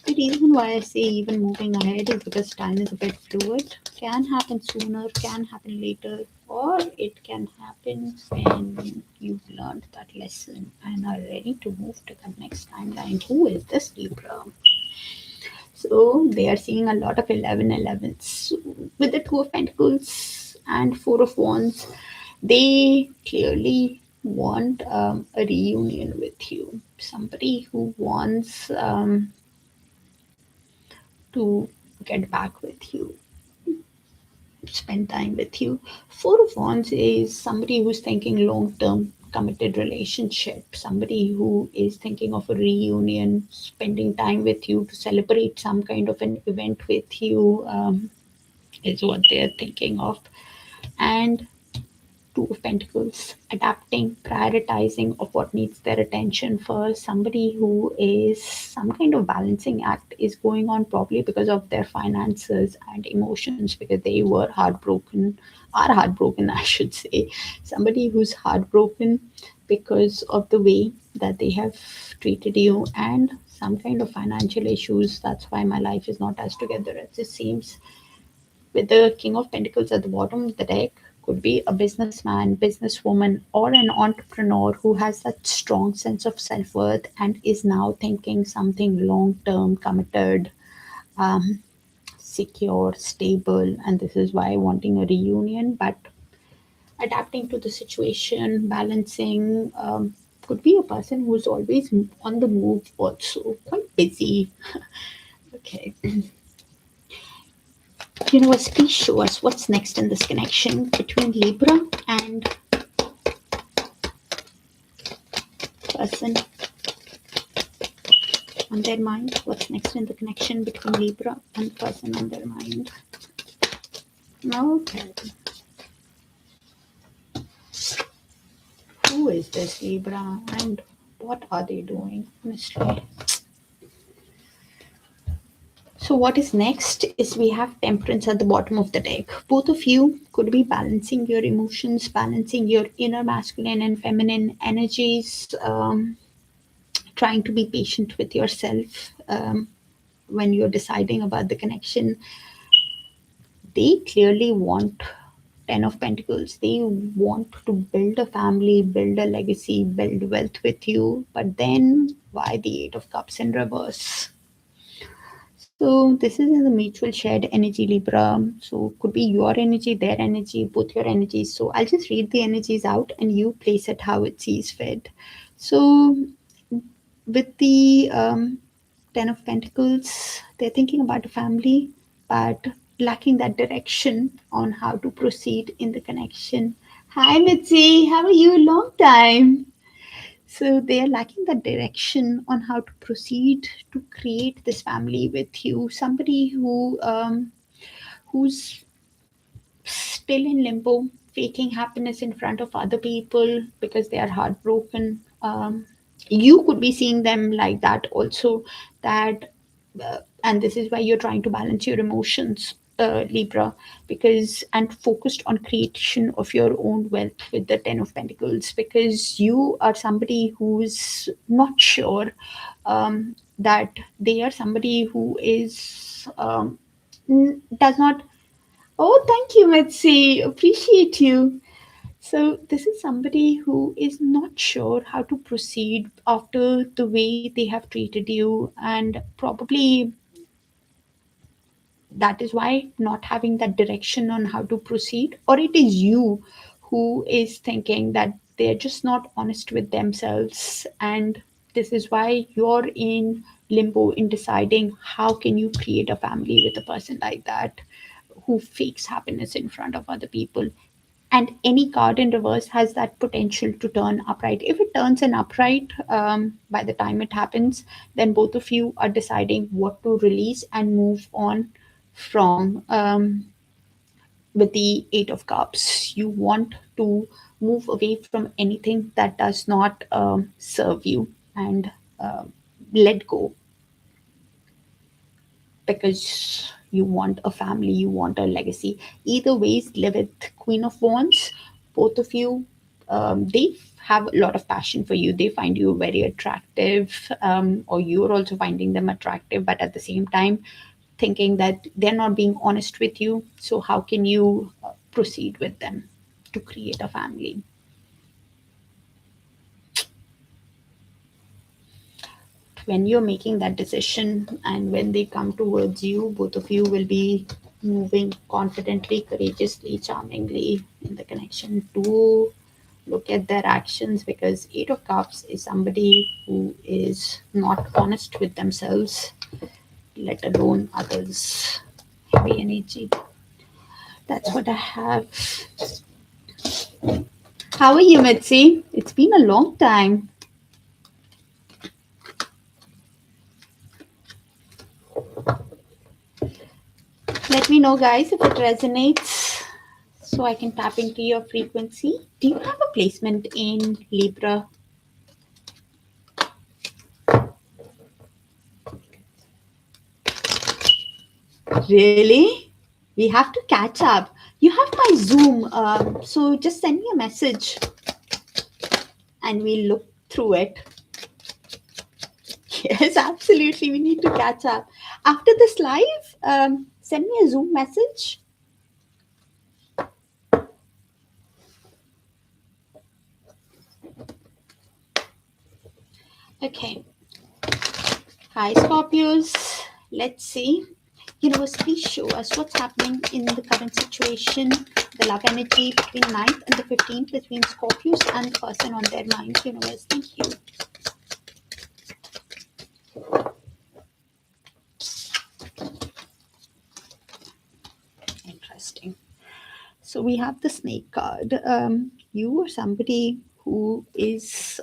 The reason why I say even moving ahead is because time is a bit fluid. Can happen sooner, can happen later, or it can happen when you've learned that lesson and are ready to move to the next timeline. Who is this Libra? So they are seeing a lot of 11 So with the Two of Pentacles and Four of Wands, they clearly want a reunion with you. Somebody who wants to get back with you, spend time with you. Four of Wands is somebody who's thinking long term committed relationship, somebody who is thinking of a reunion, spending time with you to celebrate some kind of an event with you, is what they're thinking of. And Two of Pentacles, adapting, prioritizing of what needs their attention first. Somebody who is some kind of balancing act is going on, probably because of their finances and emotions, because they were heartbroken, are heartbroken, I should say. Somebody who's heartbroken because of the way that they have treated you and some kind of financial issues. That's why my life is not as together as it seems. With the King of Pentacles at the bottom of the deck, could be a businessman, businesswoman, or an entrepreneur who has that strong sense of self worth and is now thinking something long term, committed, um, secure, stable. And this is why wanting a reunion, but adapting to the situation, balancing. Could be a person who's always on the move, also quite busy. Okay. Universe, please show us what's next in this connection between Libra and person on their mind. What's next in the connection between Libra and person on their mind? Okay. Who is this Libra and what are they doing? Honestly. So what is next is we have Temperance at the bottom of the deck. Both of you could be balancing your emotions, balancing your inner masculine and feminine energies, trying to be patient with yourself when you're deciding about the connection. They clearly want Ten of Pentacles. They want to build a family, build a legacy, build wealth with you. But then why the Eight of Cups in reverse? So this is a mutual shared energy, Libra. So could be your energy, their energy, both your energies. So I'll just read the energies out and you place it how it sees fit. So with the Ten of Pentacles, they're thinking about a family, but lacking that direction on how to proceed in the connection. Hi, Mitzi. How are you? Long time. So they are lacking that direction on how to proceed to create this family with you. Somebody who's still in limbo, faking happiness in front of other people because they are heartbroken. You could be seeing them like that also. That and this is why you're trying to balance your emotions, Libra, because and focused on creation of your own wealth with the Ten of Pentacles, because you are somebody who's not sure that they are somebody who is does not. Oh, thank you, Mitzi. Appreciate you. So, this is somebody who is not sure how to proceed after the way they have treated you, and probably that is why not having that direction on how to proceed, or it is you who is thinking that they're just not honest with themselves, and this is why you're in limbo in deciding how can you create a family with a person like that who fakes happiness in front of other people. and any card in reverse has that potential to turn upright. If it turns an upright, by the time it happens, then both of you are deciding what to release and move on from. With the Eight of Cups, you want to move away from anything that does not serve you, and uh, let go, because you want a family, you want a legacy. Either ways, live with Queen of Wands. Both of you, they have a lot of passion for you. They find you very attractive, or you're also finding them attractive, but at the same time, thinking that they're not being honest with you. So, how can you proceed with them to create a family? When you're making that decision and when they come towards you, both of you will be moving confidently, courageously, charmingly in the connection to look at their actions, because Eight of Cups is somebody who is not honest with themselves, let alone others. Heavy energy. That's what I have. How are you, Mitzi? It's been a long time. Let me know, guys, if it resonates so I can tap into your frequency. Do you have a placement in Libra? Really? We have to catch up. You have my Zoom, so just send me a message and we'll look through it. Yes, absolutely. We need to catch up. After this live, send me a Zoom message. Okay. Hi, Scorpios. Let's see. Universe, please show us what's happening in the current situation, the love energy between 9th and the 15th between Scorpios and the person on their mind. Universe, thank you. Interesting. So we have the snake card. You are somebody who is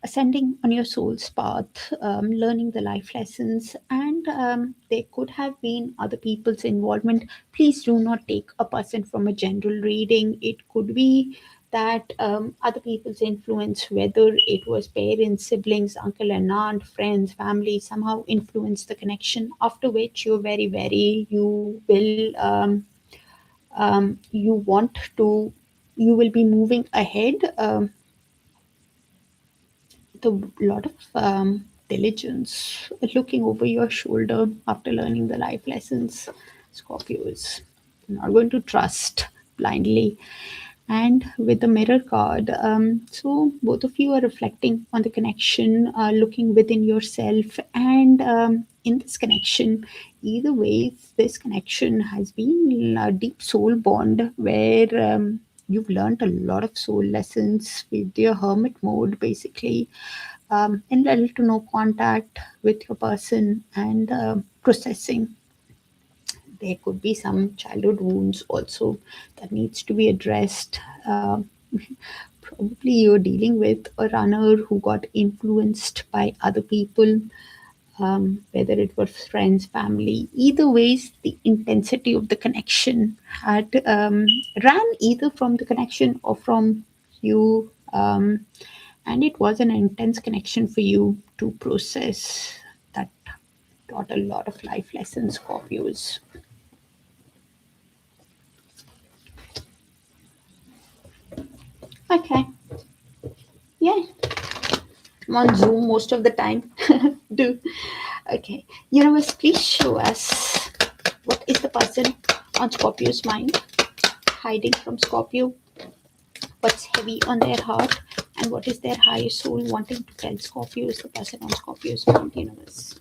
ascending on your soul's path, learning the life lessons, and there could have been other people's involvement. Please do not take a person from a general reading. It could be that other people's influence, whether it was parents, siblings, uncle and aunt, friends, family, somehow influenced the connection. After which you want to, you will be moving ahead. The lot of diligence, looking over your shoulder after learning the life lessons. Scorpios, you're not going to trust blindly. And with the mirror card, so both of you are reflecting on the connection, looking within yourself, and in this connection, either way, this connection has been a deep soul bond where you've learned a lot of soul lessons with your hermit mode, basically, in little to no contact with your person, and processing. There could be some childhood wounds also that needs to be addressed. Probably you're dealing with a runner who got influenced by other people, whether it was friends, family. Either ways, the intensity of the connection had ran either from the connection or from you, and it was an intense connection for you to process. That taught a lot of life lessons, Scorpios. Okay, yeah, I'm on Zoom most of the time. Do okay. Universe, please show us what is the person on Scorpio's mind, hiding from Scorpio, what's heavy on their heart, and what is their higher soul wanting to tell Scorpio is the person on Scorpio's mind. Universe,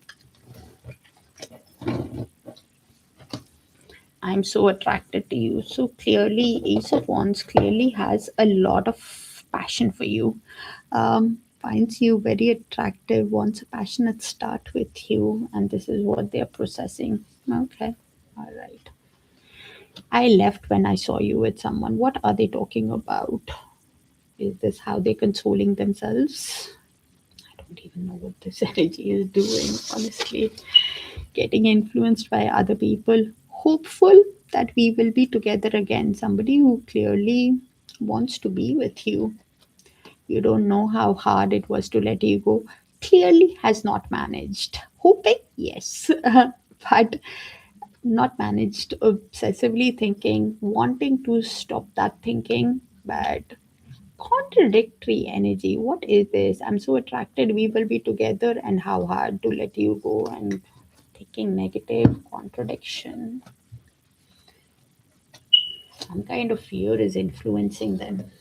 I'm so attracted to you. So clearly, Ace of Wands clearly has a lot of passion for you. Finds you very attractive, wants a passionate start with you, and this is what they're processing. Okay, all right. I left when I saw you with someone. What are they talking about? Is this how they're consoling themselves? I don't even know what this energy is doing, honestly. Getting influenced by other people. Hopeful that we will be together again. Somebody who clearly wants to be with you. You don't know how hard it was to let you go. Clearly has not managed. Hoping, yes, but not managed. Obsessively thinking, wanting to stop that thinking, but contradictory energy. What is this? I'm so attracted, we will be together, and how hard to let you go, and thinking negative contradiction. Some kind of fear is influencing them.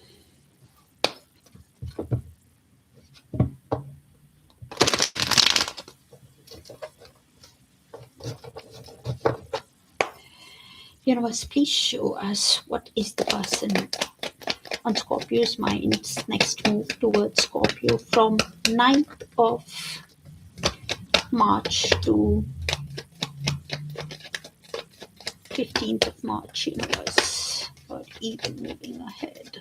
Universe, please show us what is the person on Scorpio's mind's next move towards Scorpio from 9th of March to 15th of March, universe, or even moving ahead.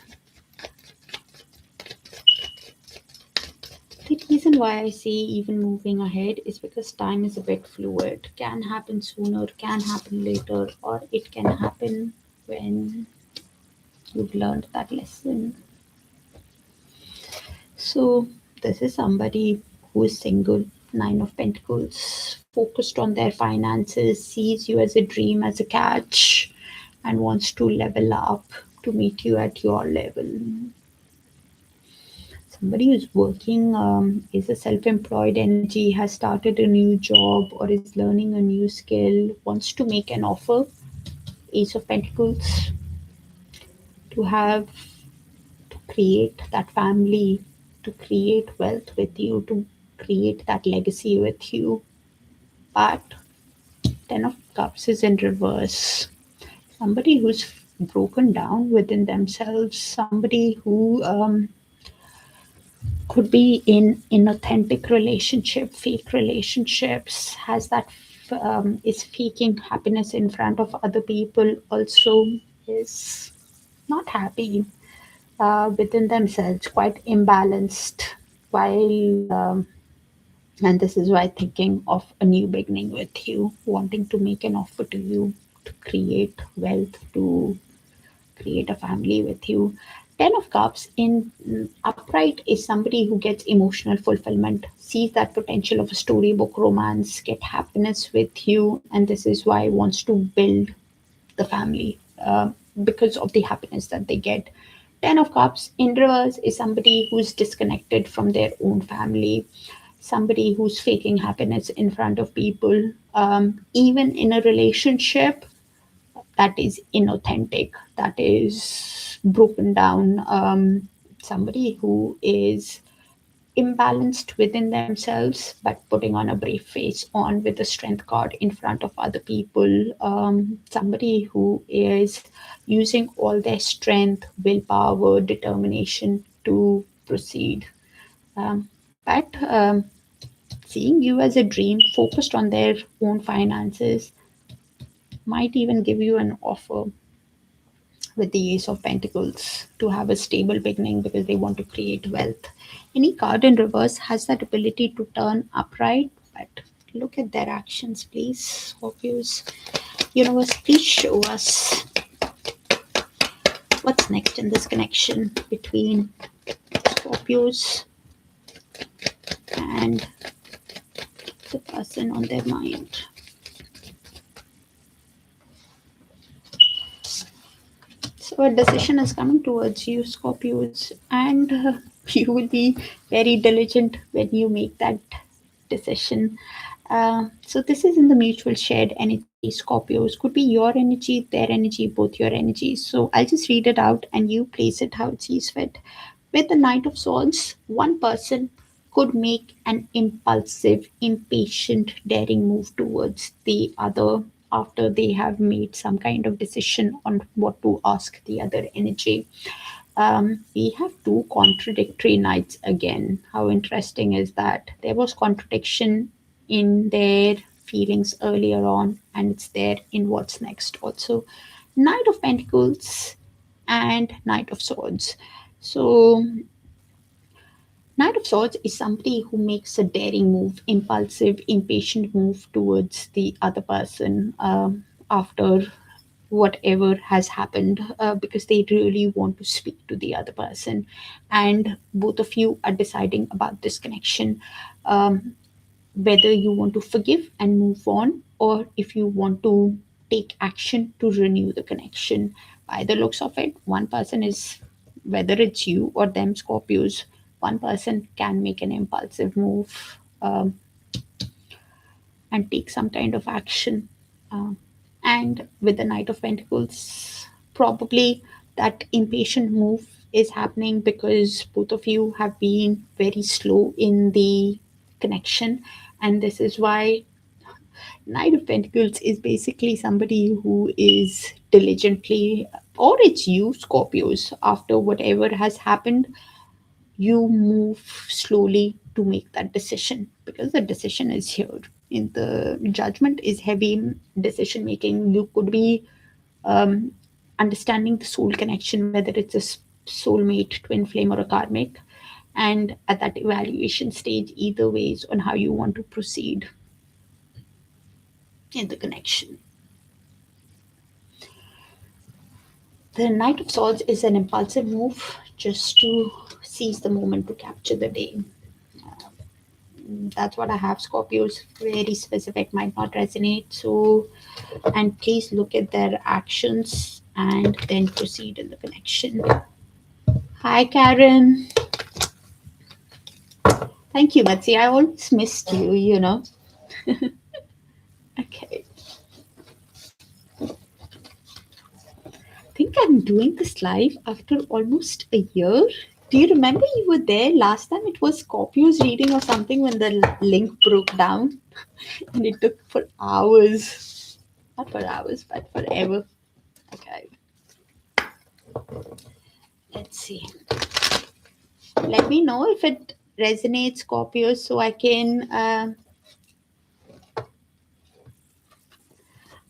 The reason why I say even moving ahead is because time is a bit fluid. Can happen sooner, can happen later, or it can happen when you've learned that lesson. So, this is somebody who is single, Nine of Pentacles, focused on their finances, sees you as a dream, as a catch, and wants to level up to meet you at your level. Somebody who's working, is a self-employed energy, has started a new job or is learning a new skill, wants to make an offer. Ace of Pentacles, to have, to create that family, to create wealth with you, to create that legacy with you. But Ten of Cups is in reverse. Somebody who's broken down within themselves, somebody who could be in inauthentic relationship, fake relationships, has that is faking happiness in front of other people, also is not happy within themselves, quite imbalanced, while and this is why thinking of a new beginning with you, wanting to make an offer to you, to create wealth, to create a family with you. Ten of Cups in upright is somebody who gets emotional fulfillment, sees that potential of a storybook romance, get happiness with you, and this is why wants to build the family because of the happiness that they get. Ten of Cups in reverse is somebody who's disconnected from their own family, somebody who's faking happiness in front of people, even in a relationship that is inauthentic, that is broken down, somebody who is imbalanced within themselves but putting on a brave face on with the strength card in front of other people, somebody who is using all their strength, willpower, determination to proceed. But seeing you as a dream, focused on their own finances, might even give you an offer with the Ace of Pentacles to have a stable beginning because they want to create wealth. Any card in reverse has that ability to turn upright, but look at their actions, please. Scorpios, universe, please show us what's next in this connection between Scorpios and the person on their mind. So a decision is coming towards you, Scorpios, and you will be very diligent when you make that decision. So this is in the mutual shared energy, Scorpios. Could be your energy, their energy, both your energies. So I'll just read it out and you place it how it sees fit. With the Knight of Swords, one person could make an impulsive, impatient, daring move towards the other after they have made some kind of decision on what to ask the other energy. We have two contradictory knights again. How interesting is that? There was contradiction in their feelings earlier on, and it's there in what's next also. Knight of Pentacles and Knight of Swords. So Knight of Swords is somebody who makes a daring move, impulsive, impatient move towards the other person after whatever has happened, because they really want to speak to the other person, and both of you are deciding about this connection, um, whether you want to forgive and move on, or if you want to take action to renew the connection. By the looks of it, one person is, whether it's you or them Scorpios, one person can make an impulsive move, and take some kind of action. Um, and with the Knight of Pentacles, probably that impatient move is happening because both of you have been very slow in the connection. And this is why Knight of Pentacles is basically somebody who is diligently, or it's you, Scorpios, after whatever has happened, you move slowly to make that decision because the decision is here. In the judgment is heavy in decision making. You could be um, understanding the soul connection, whether it's a soulmate, twin flame, or a karmic. And at that evaluation stage, either ways on how you want to proceed in the connection. The Knight of Swords is an impulsive move just to seize the moment to capture the day. That's what I have. Scorpios, very specific, might not resonate. So, and please look at their actions and then proceed in the connection. Hi, Karen. Thank you, Betsy. I always missed you, you know. Okay. I think I'm doing this live after almost a year. Do you remember you were there last time? It was Scorpio's reading or something when the link broke down and it took for hours. Not for hours, but forever. Okay. Let's see. Let me know if it resonates, Scorpio, so I can.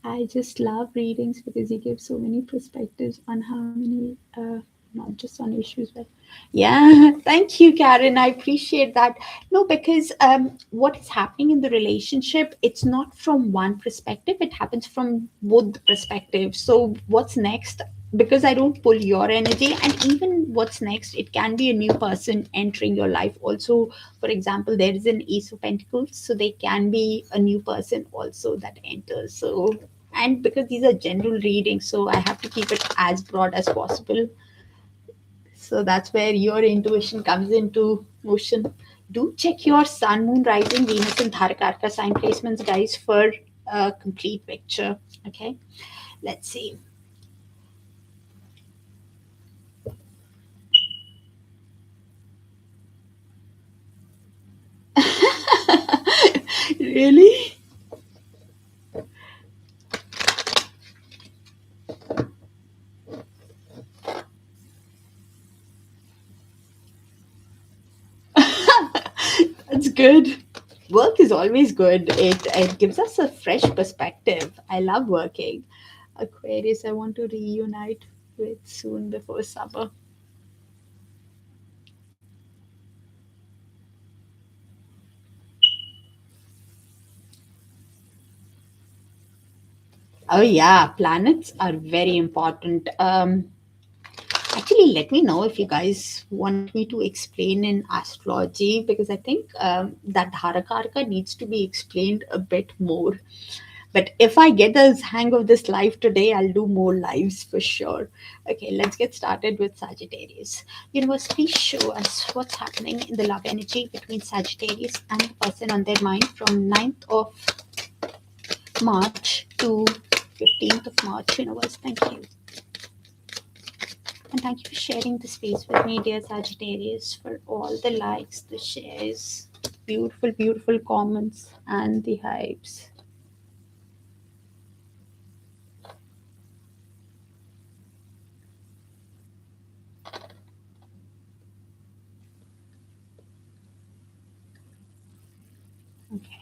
I just love readings because you give so many perspectives on how many, not just on issues, but yeah. Thank you, Karen. I appreciate that. No, because what is happening in the relationship, it's not from one perspective. It happens from both the perspectives. So what's next? Because I don't pull your energy, and even what's next, it can be a new person entering your life. Also, for example, there is an Ace of Pentacles, so they can be a new person also that enters. So, and because these are general readings, so I have to keep it as broad as possible. So that's where your intuition comes into motion. Do check your sun, moon, rising, Venus, and Darakaraka sign placements, guys, for a complete picture. Okay, let's see. Really? That's good. Work is always good. It gives us a fresh perspective. I love working. Aquarius, I want to reunite with soon before summer. Oh yeah, planets are very important. Actually, let me know if you guys want me to explain in astrology because I think that Darakaraka needs to be explained a bit more. But if I get the hang of this live today, I'll do more lives for sure. Okay, let's get started with Sagittarius. Universe, please show us what's happening in the love energy between Sagittarius and the person on their mind from 9th of March to 15th of March. Universe, thank you. And thank you for sharing the space with me, dear Sagittarius, for all the likes, the shares, beautiful, beautiful comments, and the hypes. Okay.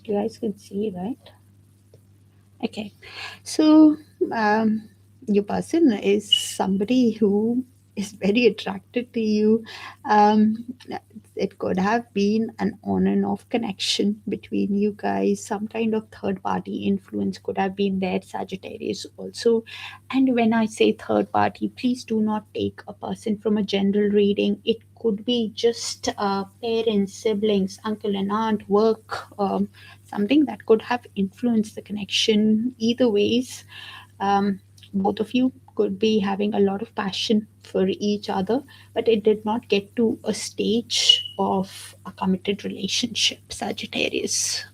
You guys can see, right? Okay, so um, your person is somebody who is very attracted to you. Um, it could have been an on and off connection between you guys. Some kind of third party influence could have been there, Sagittarius also. And when I say third party, please do not take a person from a general reading. It could be just parents, siblings, uncle and aunt, work. Something that could have influenced the connection. Either ways, both of you could be having a lot of passion for each other, but it did not get to a stage of a committed relationship, Sagittarius.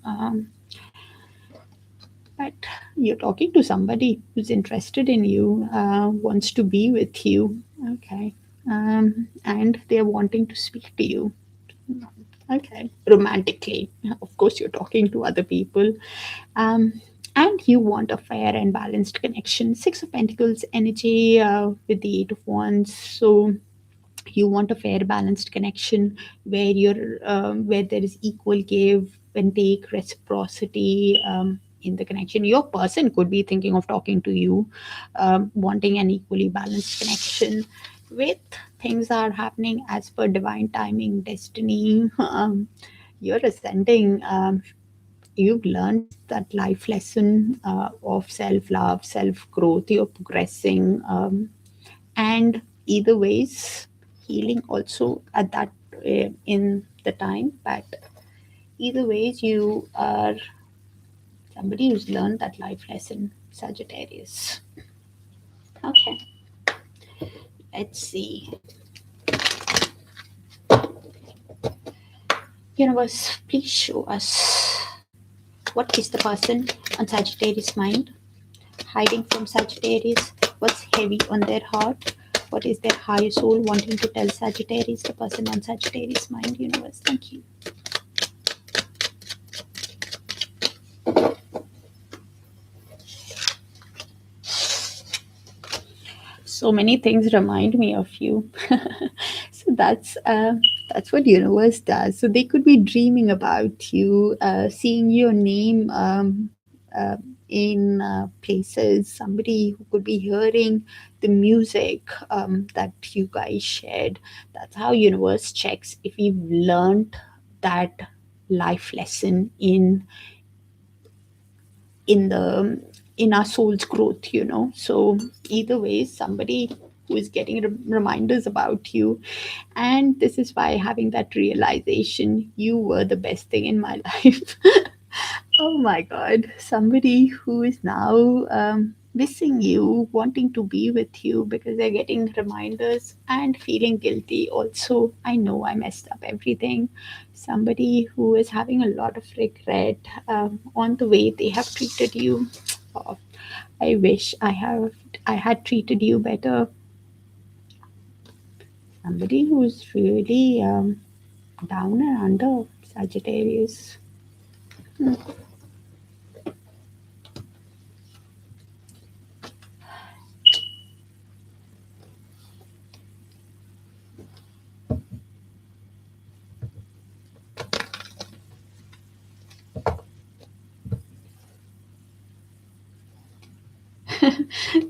But you're talking to somebody who's interested in you, wants to be with you, okay, and they're wanting to speak to you. Okay, romantically. Of course, you're talking to other people. Um, and you want a fair and balanced connection. Six of Pentacles energy with the Eight of Wands. So you want a fair, balanced connection where there is equal give and take, reciprocity. In the connection, your person could be thinking of talking to you, wanting an equally balanced connection with things are happening as per divine timing, destiny. You're ascending. You've learned that life lesson of self love, self growth. You're progressing, and either ways, healing also at that in the time. But either ways, you are somebody who's learned that life lesson, Sagittarius. Okay, let's see. Universe, please show us what is the person on Sagittarius' mind, hiding from Sagittarius, what's heavy on their heart, what is their higher soul wanting to tell Sagittarius, the person on Sagittarius' mind, universe. Thank you. So many things remind me of you. So that's what universe does. So they could be dreaming about you, seeing your name in places. Somebody who could be hearing the music that you guys shared. That's how universe checks if you've learned that life lesson in the in our soul's growth, so either way, somebody who is getting reminders about you. And this is why having that realization, you were the best thing in my life. Oh my God, somebody who is now missing you, wanting to be with you because they're getting reminders and feeling guilty. Also, I know I messed up everything. Somebody who is having a lot of regret on the way they have treated you. Oh, I wish I had treated you better. Somebody who's really down and under, Sagittarius.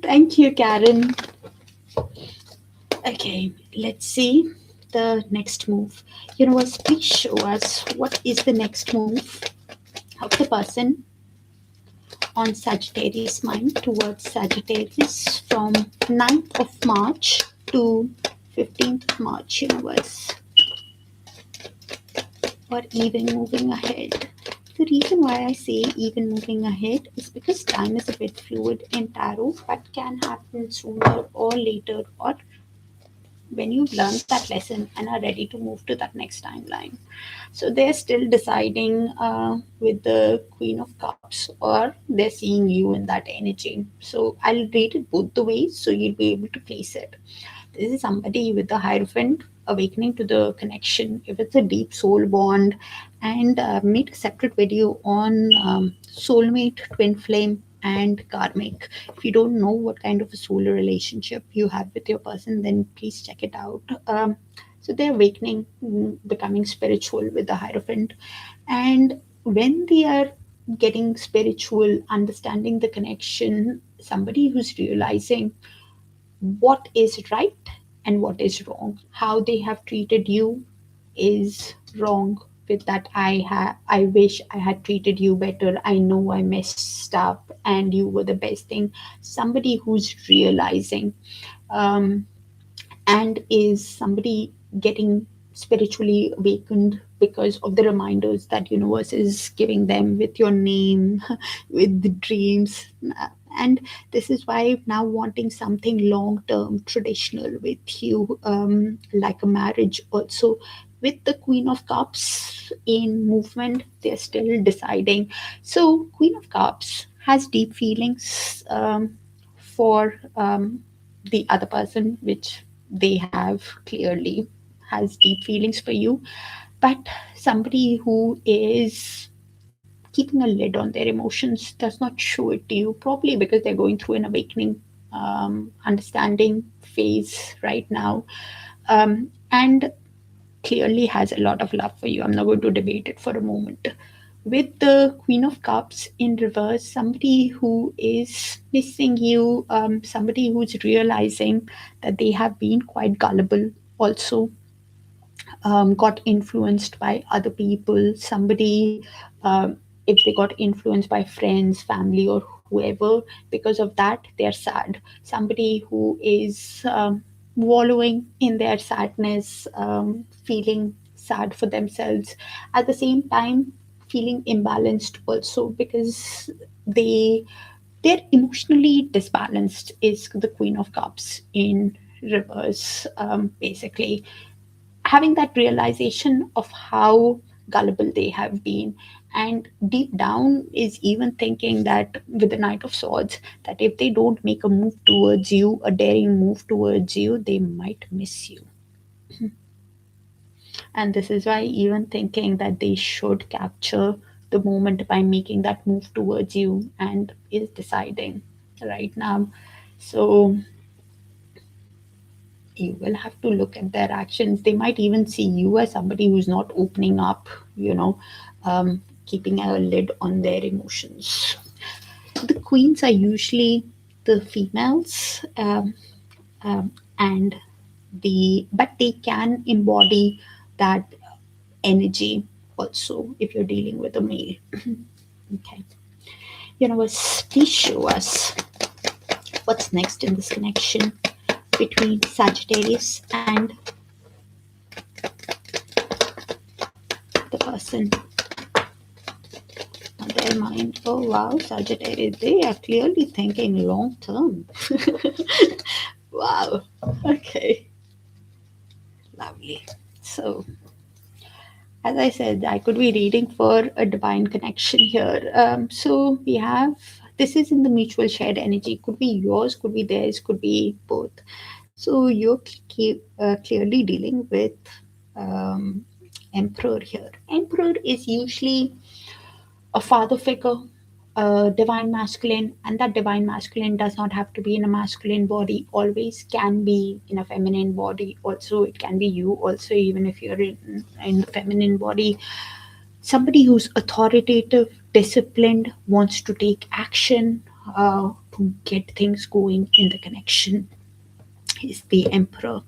Thank you, Karen. Okay, let's see the next move. Universe, please show us what is the next move of the person on Sagittarius' mind towards Sagittarius from 9th of March to 15th of March, universe, or even moving ahead. The reason why I say even moving ahead is because time is a bit fluid in tarot, but can happen sooner or later, or when you've learned that lesson and are ready to move to that next timeline. So they're still deciding with the Queen of Cups, or they're seeing you in that energy. So I'll read it both the ways so you'll be able to place it. This is somebody with the Hierophant awakening to the connection. If it's a deep soul bond, and made a separate video on soulmate, twin flame, and karmic. If you don't know what kind of a solar relationship you have with your person, then please check it out. So they're awakening, becoming spiritual with the Hierophant. And when they are getting spiritual, understanding the connection, somebody who's realizing what is right and what is wrong. How they have treated you is wrong. With that, I wish I had treated you better. I know I messed up and you were the best thing. Somebody who's realizing, um, and is somebody getting spiritually awakened because of the reminders that universe is giving them with your name, with the dreams. And this is why now wanting something long term traditional with you, like a marriage also. With the Queen of Cups in movement, they're still deciding. So Queen of Cups has deep feelings, for the other person, which they have clearly has deep feelings for you. But somebody who is keeping a lid on their emotions does not show it to you, probably because they're going through an awakening, understanding phase right now, and clearly has a lot of love for you. I'm not going to debate it for a moment. With the Queen of Cups in reverse, somebody who is missing you, somebody who's realizing that they have been quite gullible, also got influenced by other people. Somebody, if they got influenced by friends, family, or whoever, because of that, they're sad. Somebody who is wallowing in their sadness, feeling sad for themselves, at the same time, feeling imbalanced also because they they're emotionally disbalanced is the Queen of Cups in reverse, basically having that realization of how gullible they have been, and deep down is even thinking that with the Knight of Swords, that if they don't make a move towards you, a daring move towards you, they might miss you. And this is why even thinking that they should capture the moment by making that move towards you and is deciding right now. So you will have to look at their actions. They might even see you as somebody who's not opening up, you know, keeping a lid on their emotions. The queens are usually the females, and but they can embody that energy also if you're dealing with a male. Okay, universe, please show us what's next in this connection between Sagittarius and the person on their mind. Oh wow, Sagittarius, they are clearly thinking long term. Wow. Okay. Lovely. So, as I said, I could be reading for a divine connection here. So we have, this is in the mutual shared energy. Could be yours, could be theirs, could be both. So you're clearly dealing with um, Emperor here. Emperor is usually a father figure, a divine masculine, and that divine masculine does not have to be in a masculine body, always can be in a feminine body. Also, it can be you, also, even if you're in the feminine body. Somebody who's authoritative, disciplined, wants to take action to get things going in the connection is the Emperor.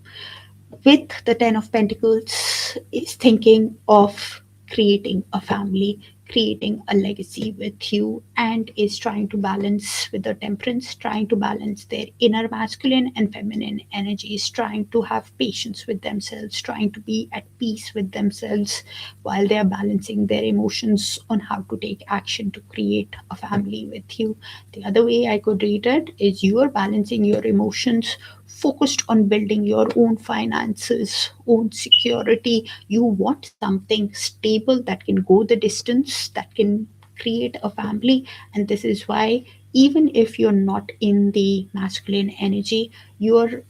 With the Ten of Pentacles, is thinking of creating a family, creating a legacy with you, and is trying to balance with the Temperance, trying to balance their inner masculine and feminine energies, trying to have patience with themselves, trying to be at peace with themselves while they are balancing their emotions on how to take action to create a family with you. The other way I could read it is you are balancing your emotions, focused on building your own finances, own security. You want something stable that can go the distance, that can create a family. And this is why, even if you're not in the masculine energy, you're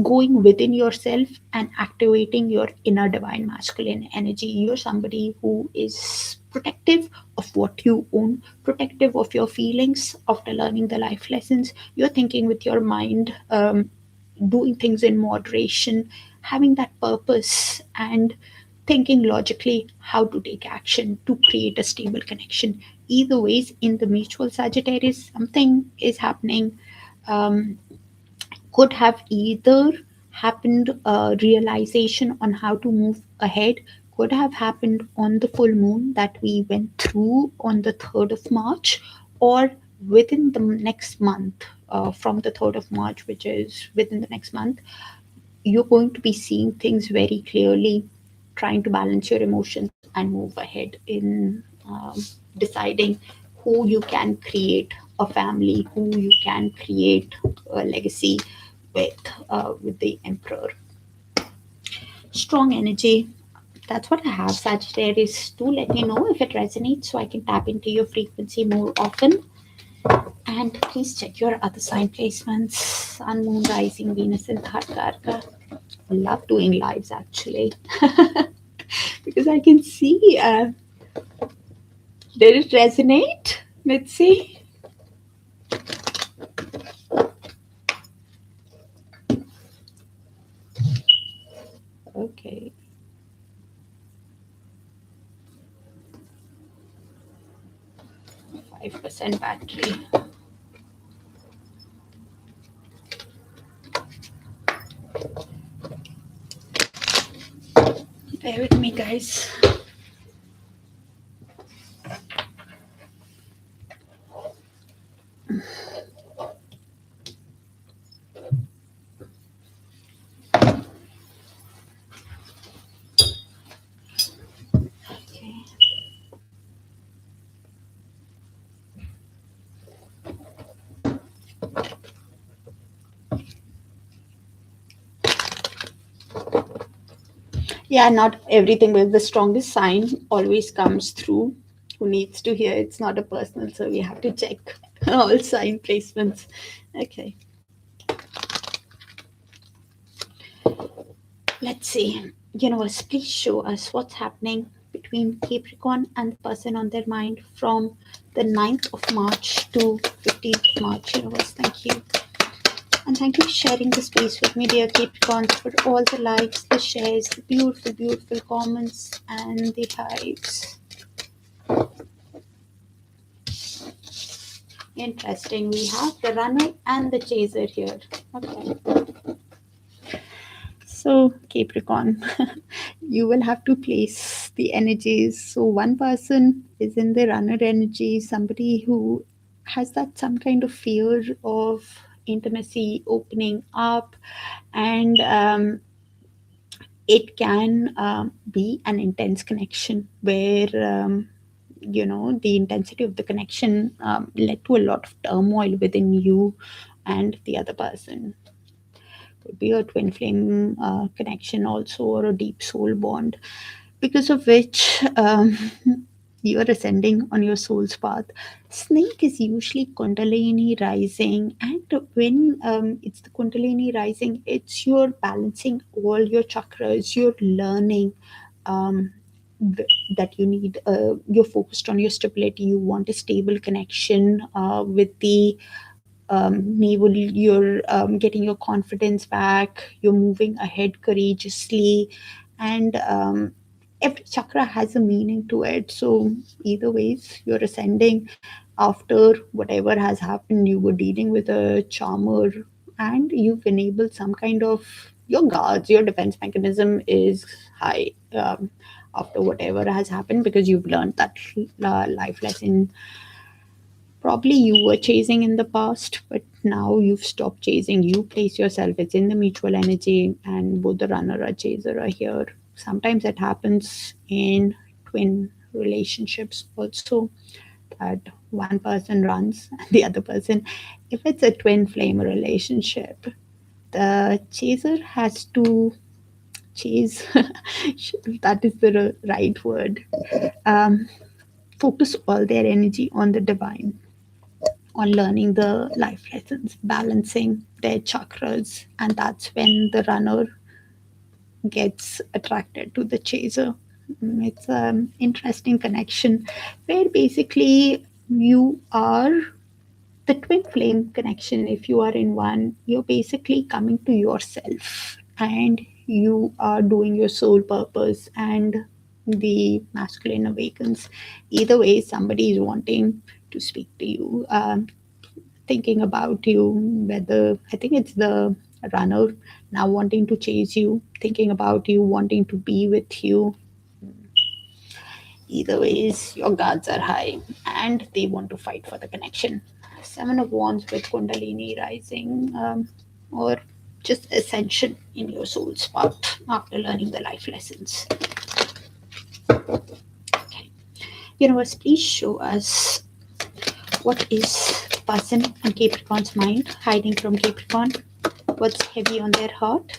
going within yourself and activating your inner divine masculine energy. You're somebody who is protective of what you own, protective of your feelings after learning the life lessons. You're thinking with your mind, doing things in moderation, having that purpose, and thinking logically how to take action to create a stable connection. Either ways, in the mutual Sagittarius, something is happening. Um, could have either happened a realization on how to move ahead, could have happened on the full moon that we went through on the 3rd of March, or within the next month, from the 3rd of March, which is within the next month, you're going to be seeing things very clearly, trying to balance your emotions and move ahead in deciding who you can create a family, who you can create a legacy with the Emperor. Strong energy. That's what I have, Sagittarius. Do let me know if it resonates so I can tap into your frequency more often. And please check your other sign placements: Sun, Moon, Rising, Venus, and Darakaraka. I love doing lives actually because I can see. Did it resonate? Let's see. Okay. %, battery. Bear with me, guys. Okay. Yeah, not everything with the strongest sign always comes through. Who needs to hear? It's not a personal, so we have to check all sign placements. Okay. Let's see. Universe, please show us what's happening between Capricorn and the person on their mind from the 9th of March to 15th of March. Universe, thank you. And thank you for sharing the space with me, dear Capricorns, for all the likes, the shares, the beautiful, beautiful comments, and the hypes. Interesting. We have the runner and the chaser here. Okay. So, Capricorn, you will have to place the energies. So, one person is in the runner energy, somebody who has that some kind of fear of intimacy opening up, and it can be an intense connection where the intensity of the connection led to a lot of turmoil within you and the other person. Could be a twin flame connection also, or a deep soul bond, because of which you are ascending on your soul's path. Snake is usually Kundalini rising, and when it's the Kundalini rising, it's you're balancing all your chakras, you're learning. That you need, you're focused on your stability, you want a stable connection with the navel, you're getting your confidence back, you're moving ahead courageously, and every chakra has a meaning to it. So either ways, you're ascending after whatever has happened. You were dealing with a charmer, and you've enabled some kind of your guards, your defense mechanism is high after whatever has happened, because you've learned that life lesson. Probably you were chasing in the past, but now you've stopped chasing. You place yourself, it's in the mutual energy, and both the runner or chaser are here. Sometimes it happens in twin relationships also, that one person runs and the other person, if it's a twin flame relationship, the chaser has to chase. That is the right word. um, Focus all their energy on the divine, on learning the life lessons, balancing their chakras, and that's when the runner gets attracted to the chaser. It's an interesting connection where basically you are the twin flame connection. If you are in one, you're basically coming to yourself and you are doing your soul purpose and the masculine awakens. Either way, somebody is wanting to speak to you, thinking about you. Whether I think it's the runner now wanting to chase you, thinking about you, wanting to be with you. Either ways, your guards are high and they want to fight for the connection. Seven of Wands with Kundalini rising, or just ascension in your soul's path after learning the life lessons. Okay. Universe, please show us what is person on Capricorn's mind hiding from Capricorn, what's heavy on their heart,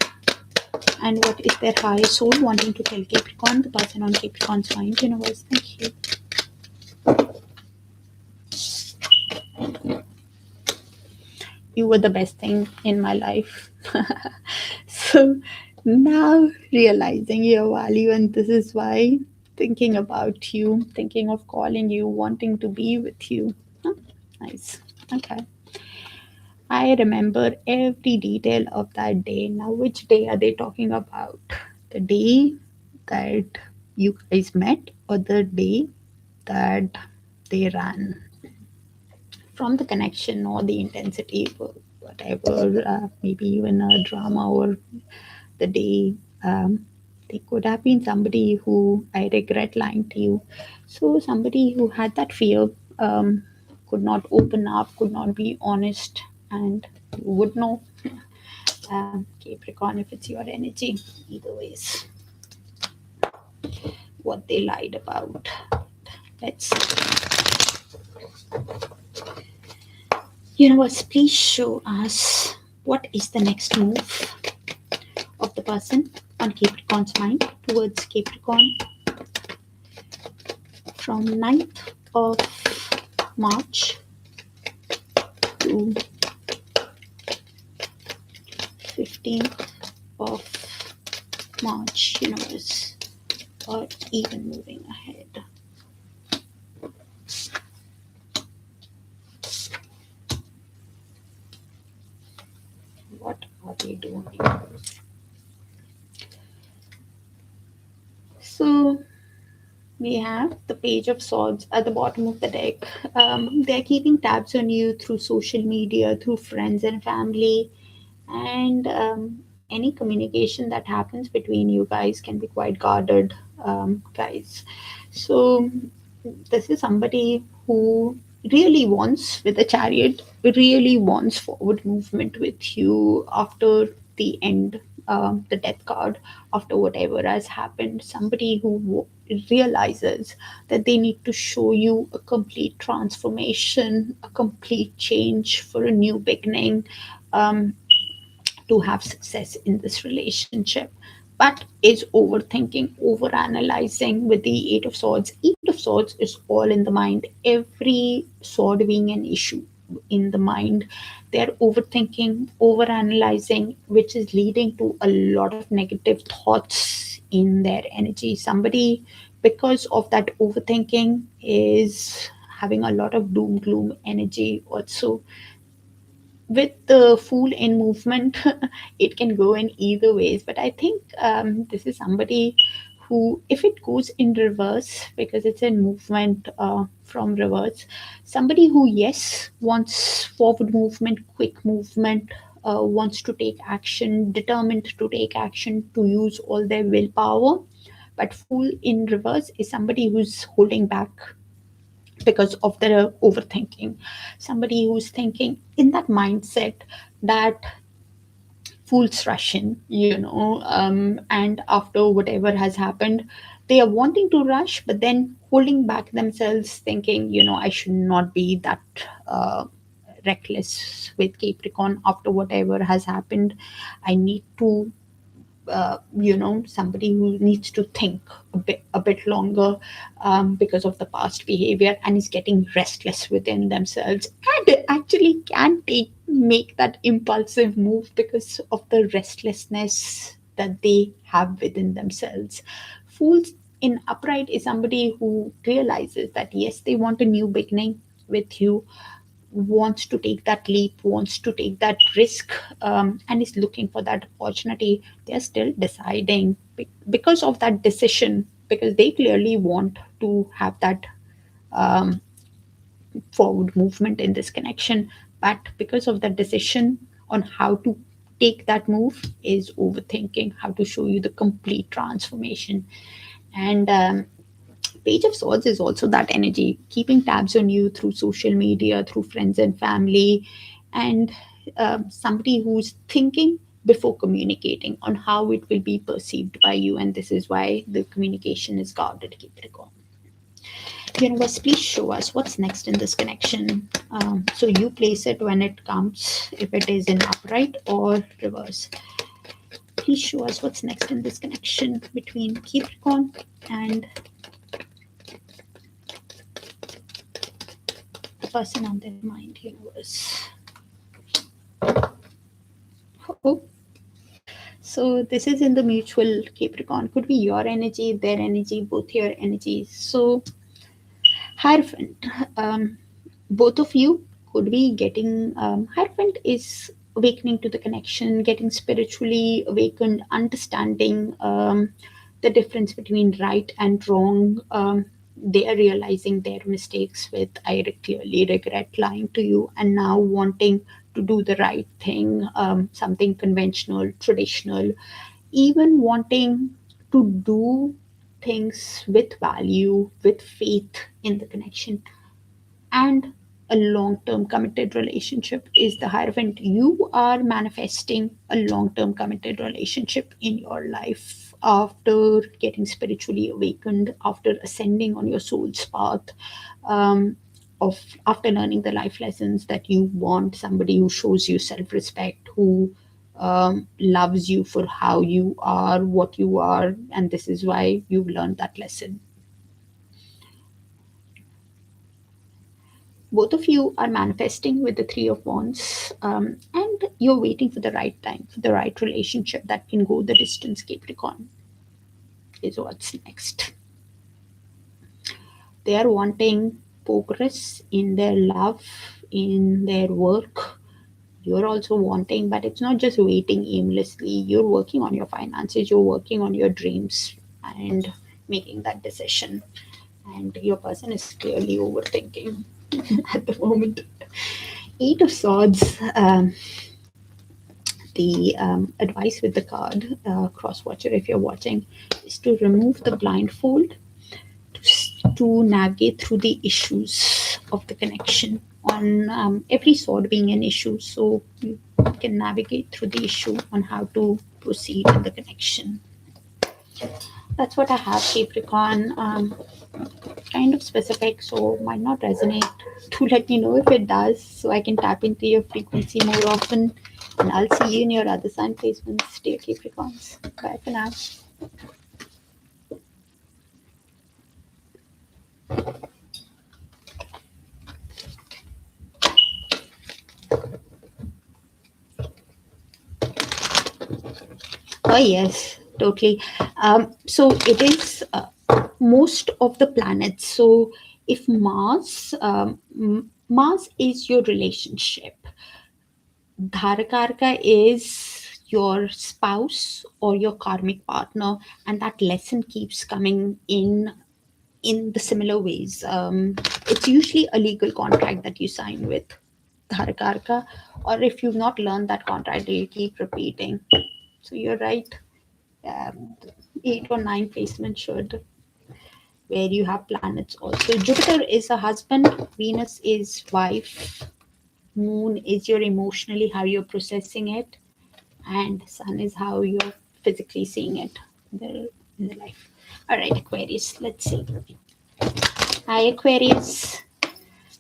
and what is their high soul wanting to tell Capricorn, the person on Capricorn's mind. Universe, thank you. You were the best thing in my life. So now realizing your value, and this is why thinking about you, thinking of calling you, wanting to be with you. Huh? Nice. Okay. I remember every detail of that day. Now, which day are they talking about? The day that you guys met, or the day that they ran? From the connection or the intensity, whatever, maybe even a drama, or the day, they could have been somebody who I regret lying to you. So somebody who had that fear, could not open up, could not be honest, and you would know, Capricorn, if it's your energy. Either ways, what they lied about. Let's Universe, please show us what is the next move of the person on Capricorn's mind towards Capricorn from 9th of March to 15th of March, Universe, or even moving ahead. What are they doing? So we have the Page of Swords at the bottom of the deck. They're keeping tabs on you through social media, through friends and family, and any communication that happens between you guys can be quite guarded, guys. So this is somebody who really wants, with the Chariot, really wants forward movement with you after the end, the death card, after whatever has happened. Somebody who realizes that they need to show you a complete transformation, a complete change for a new beginning, um, to have success in this relationship, but is overthinking, over analyzing with the Eight of Swords. Eight of Swords is all in the mind, every sword being an issue in the mind. They're overthinking, over analyzing, which is leading to a lot of negative thoughts in their energy. Somebody, because of that overthinking, is having a lot of doom gloom energy also. With the Fool in movement, it can go in either ways, but I think, this is somebody who, if it goes in reverse, because it's in movement, from reverse, somebody who, yes, wants forward movement, quick movement, wants to take action, determined to take action, to use all their willpower. But Fool in reverse is somebody who's holding back because of their overthinking. Somebody who's thinking in that mindset that fool's rushing, and after whatever has happened, they are wanting to rush, but then holding back themselves, thinking, I should not be that reckless with Capricorn after whatever has happened. I need to, somebody who needs to think a bit longer, because of the past behavior, and is getting restless within themselves, and actually can make that impulsive move because of the restlessness that they have within themselves. Fools in upright is somebody who realizes that, yes, they want a new beginning with you, wants to take that leap, wants to take that risk, and is looking for that opportunity. They're still deciding because of that decision, because they clearly want to have that um, forward movement in this connection, but because of the decision on how to take that move is overthinking how to show you the complete transformation. And Page of Swords is also that energy, keeping tabs on you through social media, through friends and family, and somebody who's thinking before communicating on how it will be perceived by you. And this is why the communication is guarded. Keep it going. Universe, please show us what's next in this connection. So you place it when it comes, if it is in upright or reverse. Please show us what's next in this connection between Capricorn and the person on their mind. Universe. Oh, so this is in the mutual Capricorn. Could be your energy, their energy, both your energies. So Hierophant, um, both of you could be getting, Hierophant is awakening to the connection, getting spiritually awakened, understanding the difference between right and wrong. They are realizing their mistakes with, I clearly regret lying to you, and now wanting to do the right thing, something conventional, traditional, even wanting to do things with value, with faith in the connection. And a long term committed relationship is the Hierophant. You are manifesting a long term committed relationship in your life after getting spiritually awakened, after ascending on your soul's path. Um, of After learning the life lessons that you want, somebody who shows you self-respect, who loves you for how you are, what you are, and this is why you've learned that lesson. Both of you are manifesting with the Three of Wands, and you're waiting for the right time, for the right relationship that can go the distance. Capricorn is what's next. They are wanting progress in their love, in their work. You're also wanting, but it's not just waiting aimlessly. You're working on your finances, you're working on your dreams, and making that decision. And your person is clearly overthinking at the moment. Eight of Swords. The advice with the card, cross watcher, if you're watching, is to remove the blindfold, to navigate through the issues of the connection. On every sword being an issue, so you can navigate through the issue on how to proceed in the connection. That's what I have, Capricorn. Kind of specific, so might not resonate. To let me know if it does, so I can tap into your frequency more often. And I'll see you in your other sign placements, dear Capricorns. Bye for now. Oh, yes, totally. So it is most of the planets. So if Mars is your relationship, Darakaraka is your spouse or your karmic partner, and that lesson keeps coming in the similar ways. It's usually a legal contract that you sign with Darakaraka, or if you've not learned that contract, you keep repeating. So you're right. Um, 8 or 9 placement should, where you have planets also. Jupiter is a husband, Venus is wife, Moon is your emotionally how you're processing it, and Sun is how you're physically seeing it in the life. All right, Aquarius, let's see. Hi, Aquarius.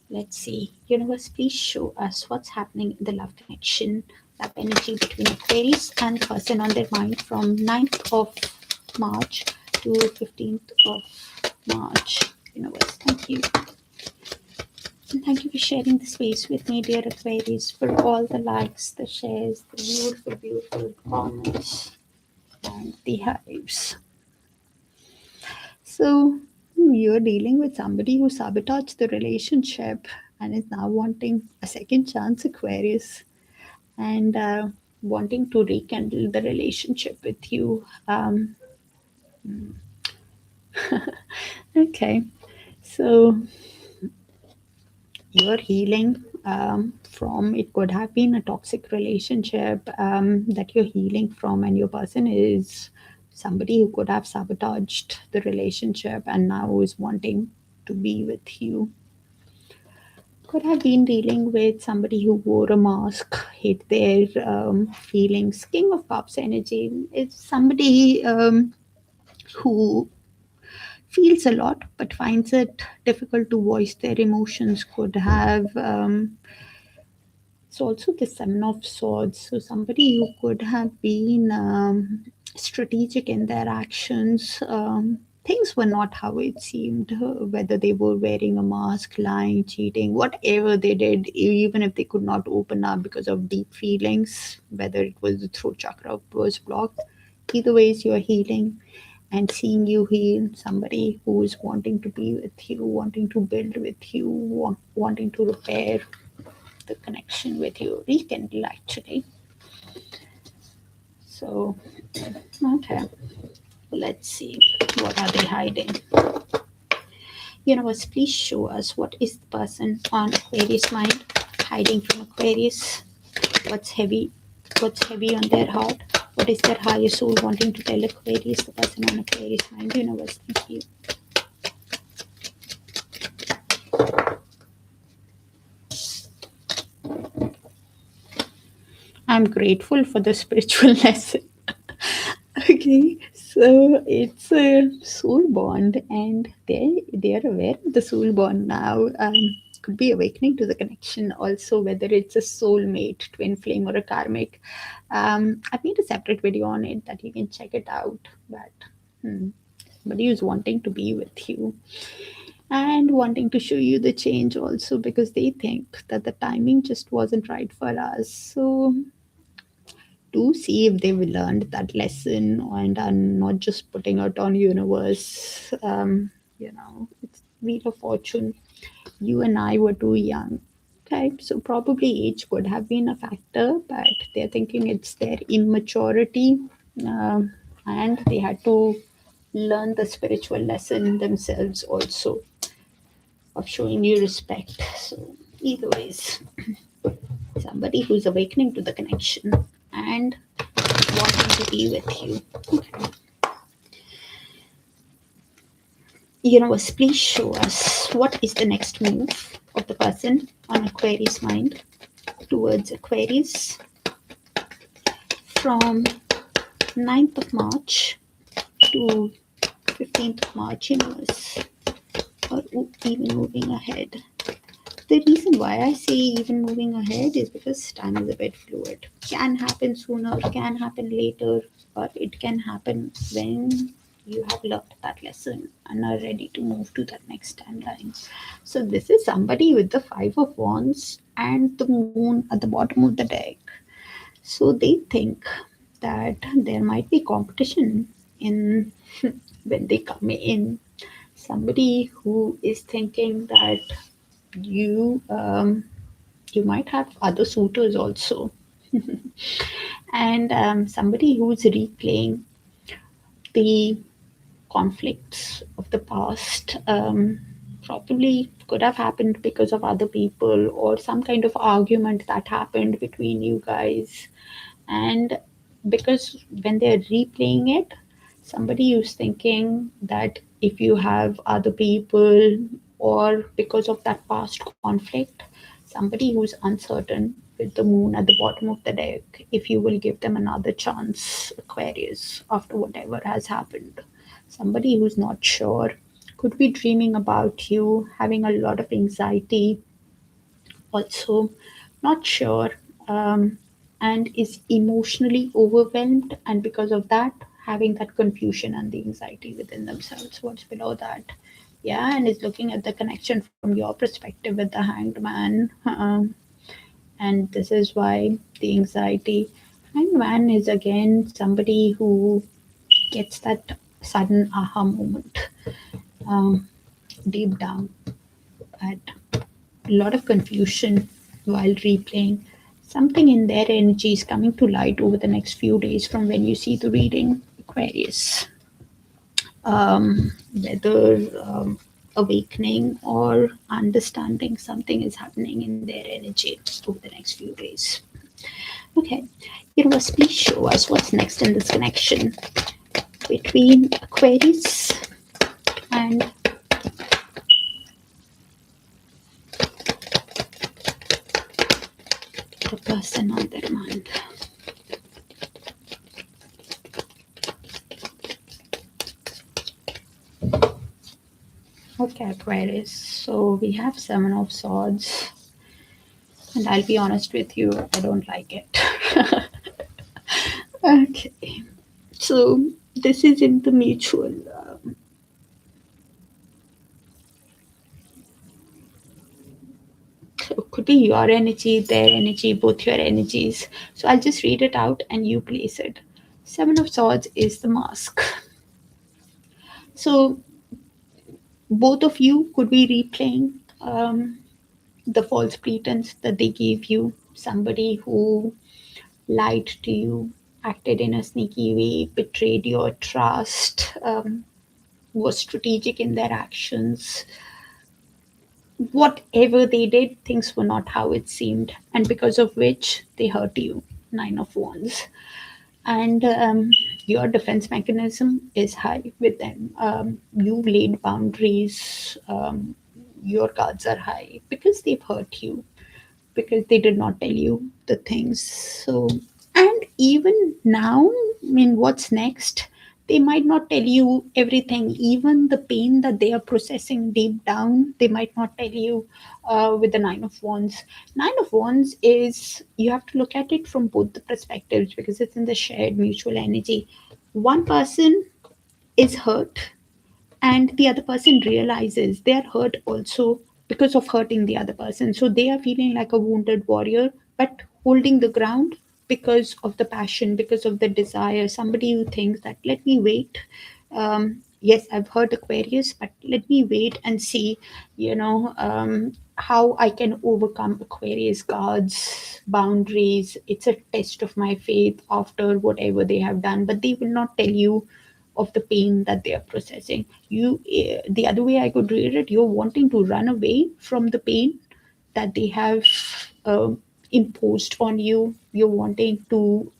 Let's see. Universe, please show us what's happening in the love connection, love energy between Aquarius and the person on their mind from 9th of March to 15th of March. Universe, thank you. And thank you for sharing the space with me, dear Aquarius, for all the likes, the shares, the beautiful, beautiful comments, and the hives. So, you're dealing with somebody who sabotaged the relationship. and is now wanting a second chance, Aquarius, and wanting to rekindle the relationship with you. Okay, so you're healing from, it could have been a toxic relationship that you're healing from, and your person is somebody who could have sabotaged the relationship and now is wanting to be with you. Could have been dealing with somebody who wore a mask, hid their feelings. King of Cups energy is somebody who feels a lot but finds it difficult to voice their emotions. Could have it's also the Seven of Swords. So somebody who could have been strategic in their actions. Things were not how it seemed, whether they were wearing a mask, lying, cheating, whatever they did, even if they could not open up because of deep feelings, whether it was the throat chakra was blocked. Either ways, you're healing and seeing you heal somebody who is wanting to be with you, wanting to build with you, wanting to repair the connection with you, rekindle actually. So, okay, let's see, what are they hiding? Universe, please show us what is the person on Aquarius mind hiding from Aquarius. What's heavy? What's heavy on their heart? What is their higher soul wanting to tell Aquarius, the person on Aquarius mind? Universe, thank you. I'm grateful for the spiritual lesson. Okay, so it's a soul bond, and they are aware of the soul bond now. Could be awakening to the connection also, whether it's a soulmate, twin flame, or a karmic. I've made a separate video on it that you can check it out. But somebody who's wanting to be with you and wanting to show you the change also, because they think that the timing just wasn't right for us. So to see if they've learned that lesson and are not just putting it on universe. It's wheel of fortune. You and I were too young. Okay, so probably age could have been a factor, but they're thinking it's their immaturity, and they had to learn the spiritual lesson themselves also of showing you respect. So either ways, somebody who's awakening to the connection and wanting to be with you. Okay. Universe, please show us what is the next move of the person on Aquarius mind towards Aquarius from 9th of March to 15th of March, universe, or even moving ahead. The reason why I say even moving ahead is because time is a bit fluid. Can happen sooner, can happen later, or it can happen when you have learned that lesson and are ready to move to that next timeline. So this is somebody with the Five of Wands and the Moon at the bottom of the deck. So they think that there might be competition in when they come in. Somebody who is thinking that you you might have other suitors also, and somebody who's replaying the conflicts of the past. Probably could have happened because of other people or some kind of argument that happened between you guys. And because when they're replaying it, somebody is thinking that if you have other people or because of that past conflict, somebody who's uncertain with the moon at the bottom of the deck, if you will give them another chance, Aquarius, after whatever has happened. Somebody who's not sure could be dreaming about you, having a lot of anxiety, also not sure, and is emotionally overwhelmed, and because of that having that confusion and the anxiety within themselves. What's below that? Yeah, and is looking at the connection from your perspective with the hanged man, and this is why the anxiety. Hanged man is again somebody who gets that sudden aha moment, um, deep down, at a lot of confusion while replaying. Something in their energy is coming to light over the next few days from when you see the reading, Aquarius. Whether awakening or understanding, something is happening in their energy over the next few days. Okay, Universe, please show us what's next in this connection between Aquarius and the person on their mind. Okay, Aquarius. So we have Seven of Swords, and I'll be honest with you, I don't like it. Okay, so this is in the mutual. So it could be your energy, their energy, both your energies. So I'll just read it out and you place it. Seven of Swords is the mask. So both of you could be replaying the false pretense that they gave you. Somebody who lied to you, acted in a sneaky way, betrayed your trust, was strategic in their actions. Whatever they did, things were not how it seemed, and because of which they hurt you. Nine of Wands. And your defense mechanism is high with them. You laid boundaries, your guards are high because they've hurt you, because they did not tell you the things. So, and even now, I mean, what's next? They might not tell you everything, even the pain that they are processing deep down, they might not tell you with the Nine of Wands. Nine of Wands is, you have to look at it from both the perspectives because it's in the shared mutual energy. One person is hurt and the other person realizes they are hurt also because of hurting the other person, so they are feeling like a wounded warrior but holding the ground because of the passion, because of the desire. Somebody who thinks that let me wait, yes, I've heard Aquarius, but let me wait and see, how I can overcome Aquarius guards boundaries. It's a test of my faith after whatever they have done, but they will not tell you of the pain that they are processing. The other way I could read it, you're wanting to run away from the pain that they have imposed on you. You're wanting to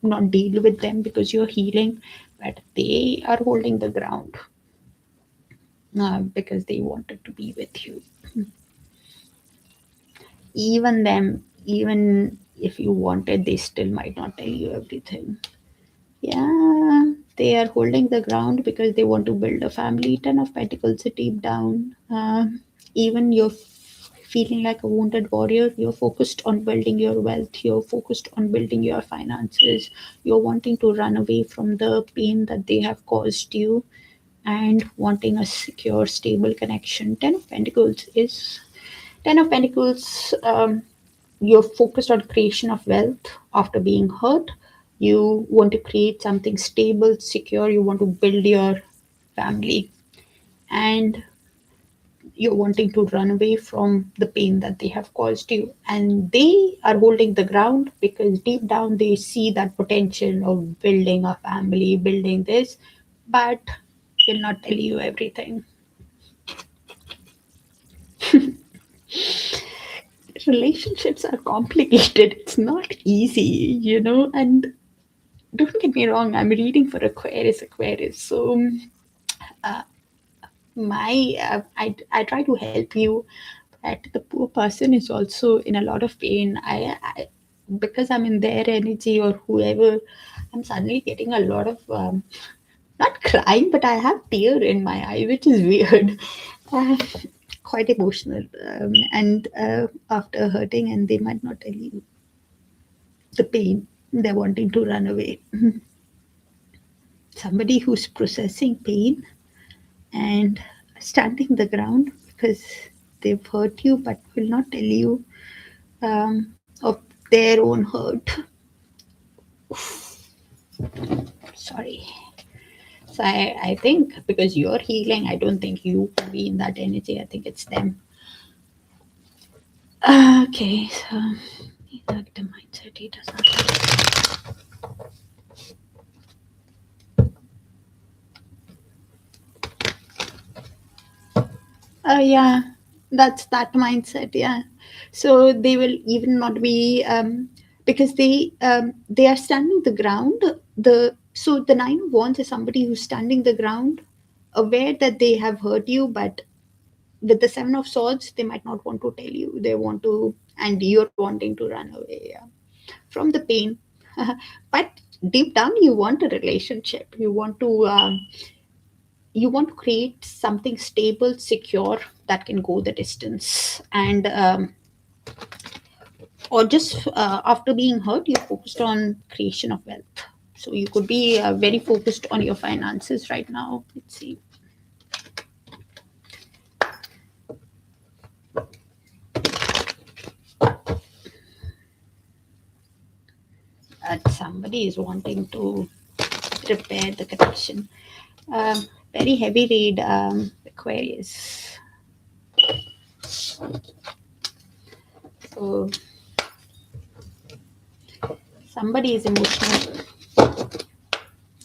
not deal with them because you're healing, but they are holding the ground because they wanted to be with you. Even them, even if you wanted, they still might not tell you everything. Yeah, they are holding the ground because they want to build a family. Ten of Pentacles are deep down. Even you're feeling like a wounded warrior. You're focused on building your wealth. You're focused on building your finances. You're wanting to run away from the pain that they have caused you and wanting a secure, stable connection. Ten of Pentacles. You're focused on creation of wealth after being hurt. You want to create something stable, secure. You want to build your family, and you're wanting to run away from the pain that they have caused you. And they are holding the ground because deep down they see that potential of building a family, building this, but will not tell you everything. Relationships are complicated. It's not easy. And don't get me wrong, I'm reading for Aquarius. So I try to help you, but the poor person is also in a lot of pain. Because I'm in their energy or whoever, I'm suddenly getting a lot of not crying, but I have tear in my eye, which is weird. Uh, Quite emotional, and after hurting, and they might not tell you the pain. They're wanting to run away. Somebody who's processing pain and standing the ground because they've hurt you but will not tell you of their own hurt. Sorry. So I think because you're healing, I don't think you can be in that energy. I think it's them. Okay, so the mindset he does not. Yeah, that's that mindset. Yeah, so they will even not be because they are standing the ground. The nine of wands is somebody who's standing the ground, aware that they have hurt you, but with the seven of swords, they might not want to tell you. They want to, and you're wanting to run away. Yeah, from the pain. But deep down, you want a relationship. You want to create something stable, secure, that can go the distance. And or just after being hurt, you're focused on creation of wealth. So you could be very focused on your finances right now. Let's see. Somebody is wanting to repair the connection. Very heavy read, Aquarius. So somebody is emotional.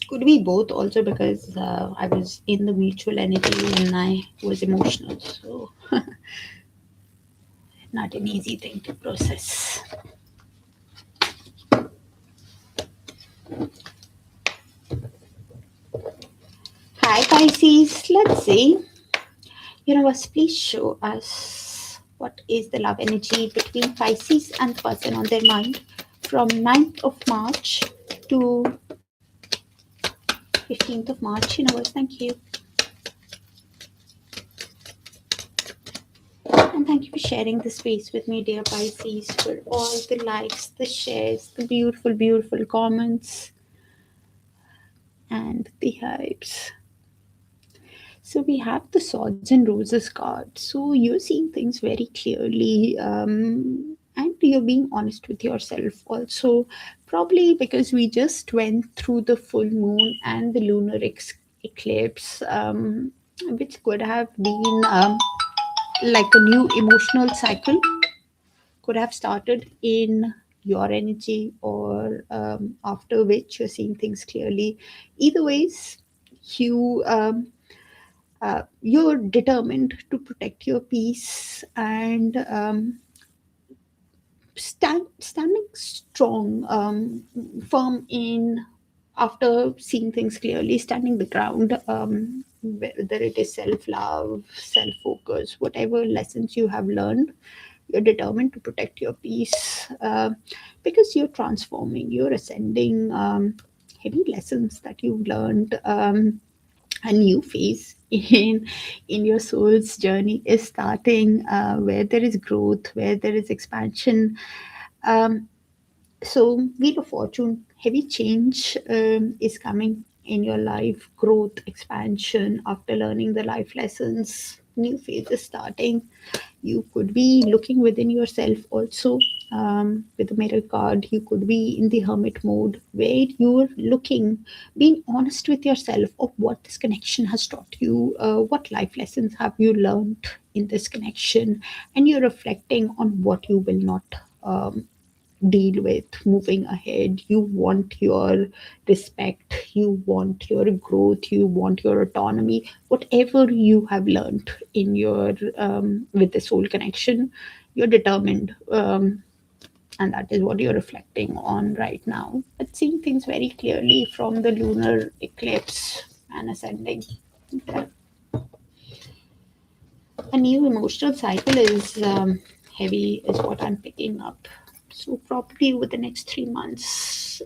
Could be both also, because I was in the mutual energy and I was emotional. So not an easy thing to process. Hi Pisces, let's see. Universe, please show us what is the love energy between Pisces and the person on their mind from 9th of March to 15th of March. Universe, thank you. And thank you for sharing the space with me, dear Pisces, for all the likes, the shares, the beautiful, beautiful comments, and the hypes. So we have the Swords and Roses card. So you're seeing things very clearly, and you're being honest with yourself also. Probably because we just went through the full moon and the lunar eclipse, which could have been like a new emotional cycle could have started in your energy, or after which you're seeing things clearly. Either ways, you you're determined to protect your peace and standing strong, firm in after seeing things clearly, standing the ground, whether it is self-love, self-focus, whatever lessons you have learned, you're determined to protect your peace, because you're transforming, you're ascending. Heavy lessons that you've learned, a new phase in your soul's journey is starting, where there is growth, where there is expansion. um, so, Wheel of Fortune, heavy change is coming in your life, growth, expansion after learning the life lessons, new phases starting. You could be looking within yourself also, with the mirror card. You could be in the hermit mode where you're looking, being honest with yourself of what this connection has taught you, what life lessons have you learned in this connection, and you're reflecting on what you will not. Deal with moving ahead. You want your respect, you want your growth, you want your autonomy, whatever you have learned in your with the soul connection, you're determined, and that is what you're reflecting on right now, but seeing things very clearly from the lunar eclipse and ascending. Okay. A new emotional cycle is heavy, is what I'm picking up. So probably over the next 3 months.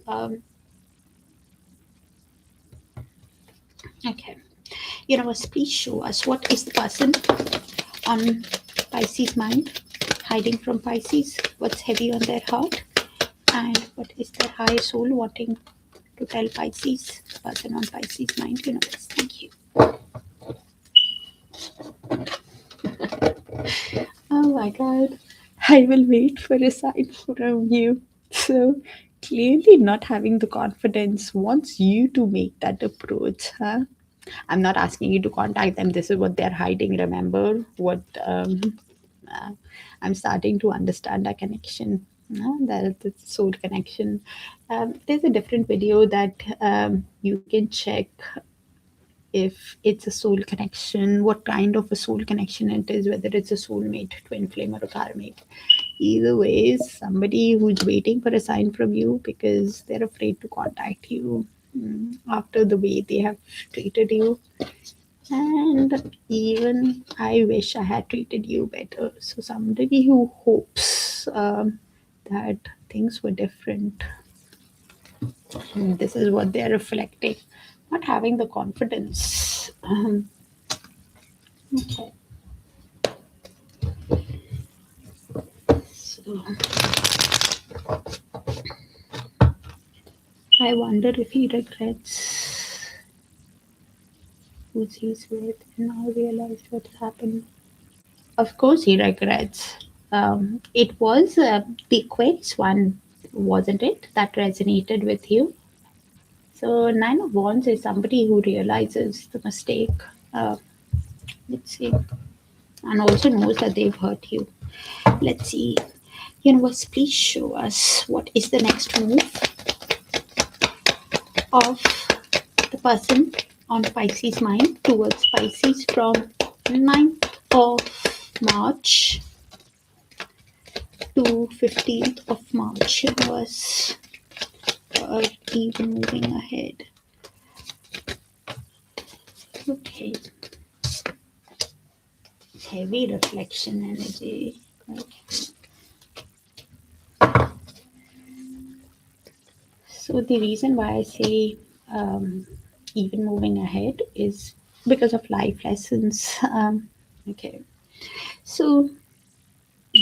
Okay. Universe, please show us what is the person on Pisces mind, hiding from Pisces, what's heavy on their heart, and what is their higher soul wanting to tell Pisces, person on Pisces mind. Universe, thank you. Oh my god. I will wait for a sign from you. So clearly not having the confidence wants you to make that approach, huh? I'm not asking you to contact them. This is what they're hiding. Remember what uh, I'm starting to understand our connection, the soul connection. There's a different video that you can check if it's a soul connection, what kind of a soul connection it is, whether it's a soulmate, twin flame, or a karmic. Either way, somebody who's waiting for a sign from you because they're afraid to contact you after the way they have treated you. And even I wish I had treated you better. So, somebody who hopes that things were different. And this is what they're reflecting, not having the confidence. Okay. So, I wonder if he regrets who he's with and now realized what happened. Of course, he regrets. It was the Aquarius one, wasn't it, that resonated with you? So, Nine of Wands is somebody who realizes the mistake. Uh, let's see, and also knows that they've hurt you. Let's see. Universe, please show us what is the next move of the person on Pisces mind towards Pisces from 9th of March to 15th of March. Universe, or even moving ahead. Okay. Heavy reflection energy. Okay. So the reason why I say even moving ahead is because of life lessons. Okay. So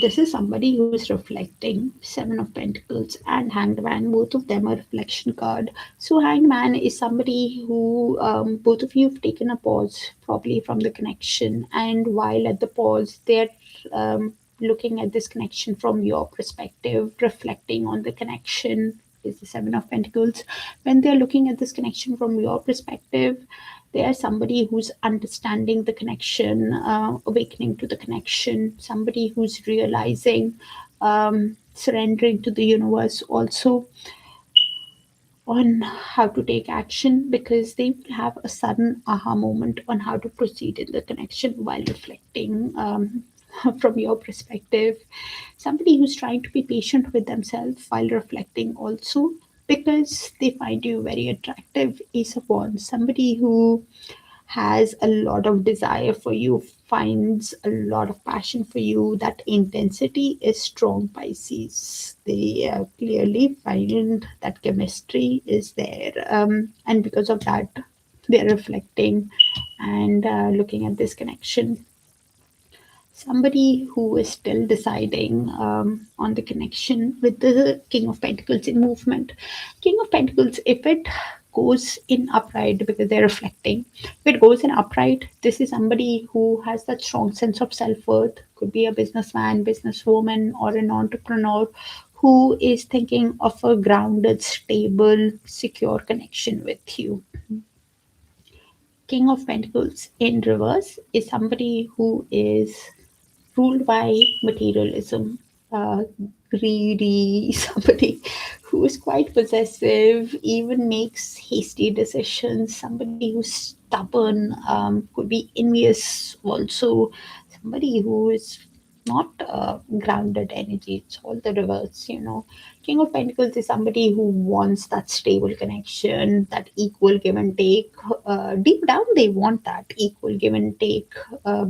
this is somebody who is reflecting Seven of Pentacles and Hanged Man. Both of them are reflection card. So Hanged Man is somebody who both of you have taken a pause probably from the connection, and while at the pause they're looking at this connection from your perspective, reflecting on the connection is the Seven of Pentacles. When they're looking at this connection from your perspective, they are somebody who's understanding the connection, awakening to the connection, somebody who's realizing, surrendering to the universe also on how to take action, because they will have a sudden aha moment on how to proceed in the connection while reflecting from your perspective. Somebody who's trying to be patient with themselves while reflecting also, because they find you very attractive. Ace of Wands, somebody who has a lot of desire for you, finds a lot of passion for you. That intensity is strong, Pisces. They clearly find that chemistry is there. And because of that, they're reflecting and looking at this connection. Somebody who is still deciding on the connection with the King of Pentacles in movement. King of Pentacles, if it goes in upright, because they're reflecting, if it goes in upright, this is somebody who has that strong sense of self-worth. Could be a businessman, businesswoman, or an entrepreneur who is thinking of a grounded, stable, secure connection with you. King of Pentacles in reverse is somebody who is ruled by materialism, greedy, somebody who is quite possessive, even makes hasty decisions, somebody who's stubborn, could be envious also, somebody who is not grounded energy. It's all the reverse, you know. King of Pentacles is somebody who wants that stable connection, that equal give and take. Deep down, they want that equal give and take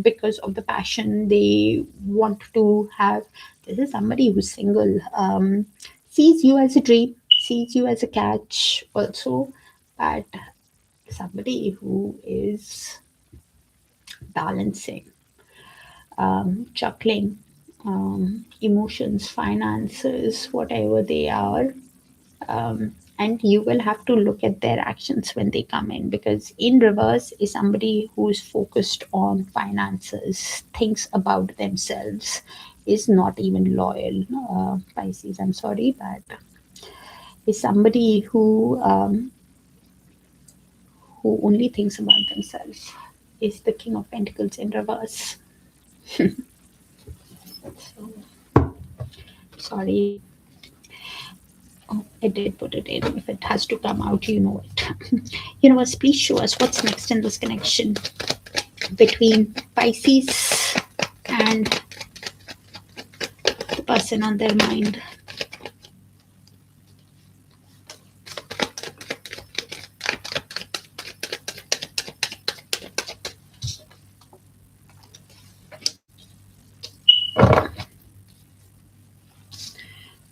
because of the passion they want to have. This is somebody who's single, sees you as a dream, sees you as a catch also, but somebody who is balancing, chuckling, emotions, finances, whatever they are. And you will have to look at their actions when they come in, because in reverse is somebody who's focused on finances, thinks about themselves, is not even loyal. Pisces, I'm sorry, but is somebody who only thinks about themselves. Is the King of Pentacles in reverse. So, sorry. Oh, I did put it in. If it has to come out, you know it. Universe, please show us what's next in this connection between Pisces and the person on their mind.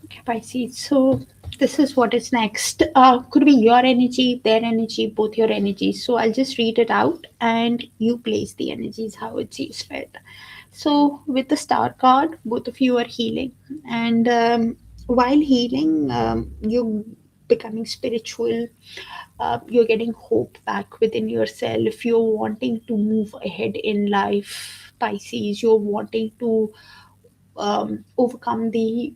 Okay, Pisces. So this is what is next. Could be your energy, their energy, both your energies. So I'll just read it out and you place the energies how it sees fit. So with the star card, both of you are healing, and while healing, you're becoming spiritual. You're getting hope back within yourself. You're wanting to move ahead in life, Pisces. You're wanting to overcome the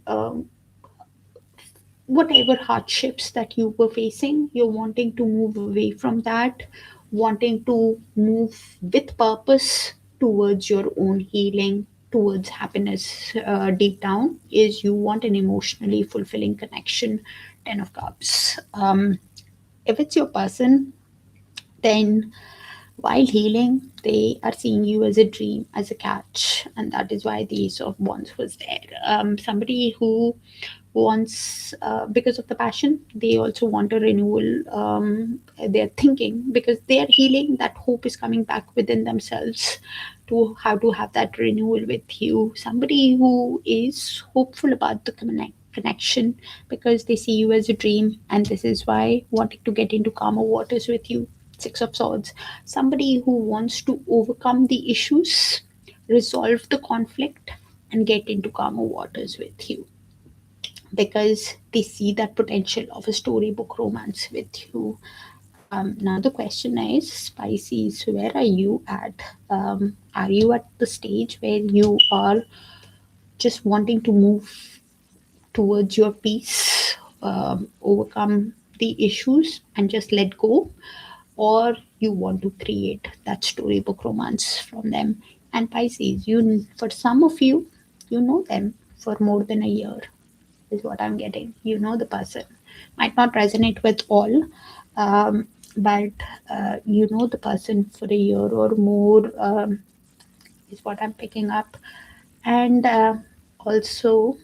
whatever hardships that you were facing. You're wanting to move away from that, wanting to move with purpose towards your own healing, towards happiness. Deep down is you want an emotionally fulfilling connection. 10 of cups. If it's your person, then while healing, they are seeing you as a dream, as a catch, and that is why the Ace of Wands was there. Somebody who wants, because of the passion, they also want a renewal. They're thinking because they are healing, that hope is coming back within themselves to how to have that renewal with you. Somebody who is hopeful about the connection because they see you as a dream, and this is why wanting to get into calmer waters with you. Six of Swords. Somebody who wants to overcome the issues, resolve the conflict, and get into calmer waters with you because they see that potential of a storybook romance with you. Now the question is, Pisces, where are you at? Are you at the stage where you are just wanting to move towards your peace, overcome the issues, and just let go? Or you want to create that storybook romance from them? And Pisces, you, for some of you, you know them for more than a year, is what I'm getting. You know the person. Might not resonate with all, but you know the person for a year or more, is what I'm picking up. And also,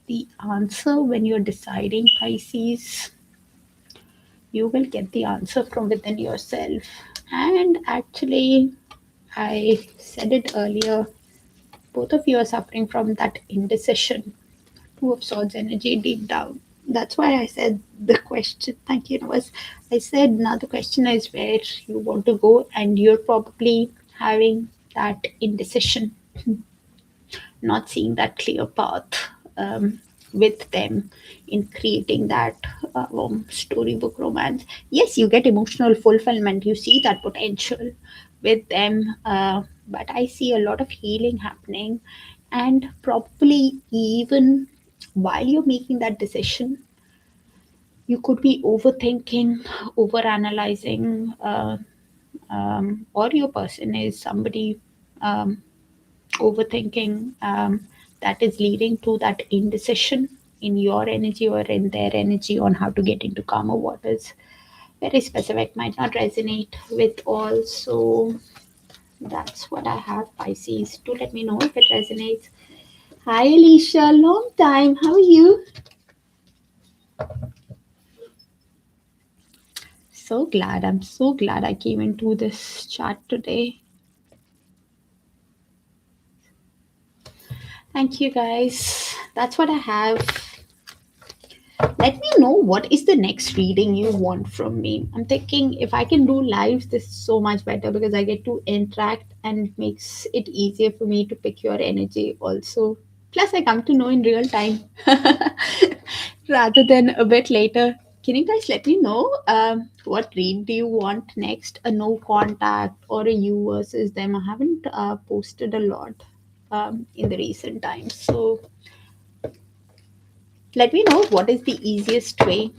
the answer when you're deciding, Pisces, you will get the answer from within yourself. And actually, I said it earlier, both of you are suffering from that indecision. Two of Swords energy deep down. That's why I said the question, thank you, was I said now the question is where you want to go, and you're probably having that indecision, not seeing that clear path with them in creating that storybook romance. Yes, you get emotional fulfillment, you see that potential with them, but I see a lot of healing happening, and probably even while you're making that decision, you could be overthinking, overanalyzing, or your person is somebody overthinking, that is leading to that indecision in your energy or in their energy on how to get into calmer waters. Very specific, might not resonate with all. So that's what I have, Pisces. Do let me know if it resonates. Hi, Alicia. Long time. How are you? So glad. I'm so glad I came into this chat today. Thank you, guys. That's what I have. Let me know what is the next reading you want from me. I'm thinking if I can do lives, this is so much better because I get to interact and it makes it easier for me to pick your energy also. Plus, I come to know in real time rather than a bit later. Can you guys let me know what read do you want next? A no contact or a you versus them? I haven't posted a lot in the recent times. So let me know what is the easiest way,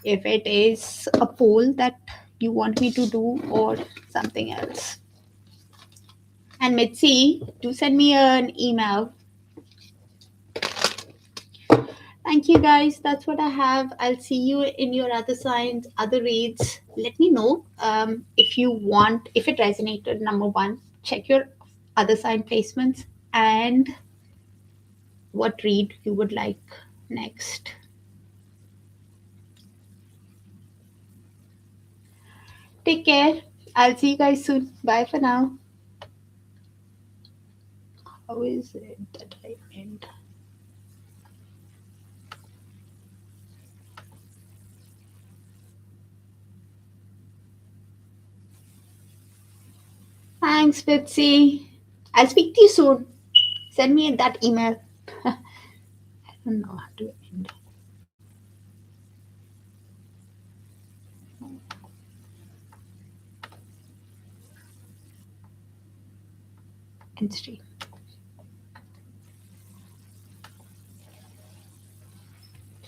if it is a poll that you want me to do or something else. And Mitzi, do send me an email Thank you guys. That's what I have. I'll see you in your other signs, other reads. Let me know if you want, if it resonated. Number one, check your other sign placements and what read you would like next. Take care. I'll see you guys soon. Bye for now. How is it that I end? Thanks, Bitsy. I'll speak to you soon. Send me that email. I don't know how to end. End stream.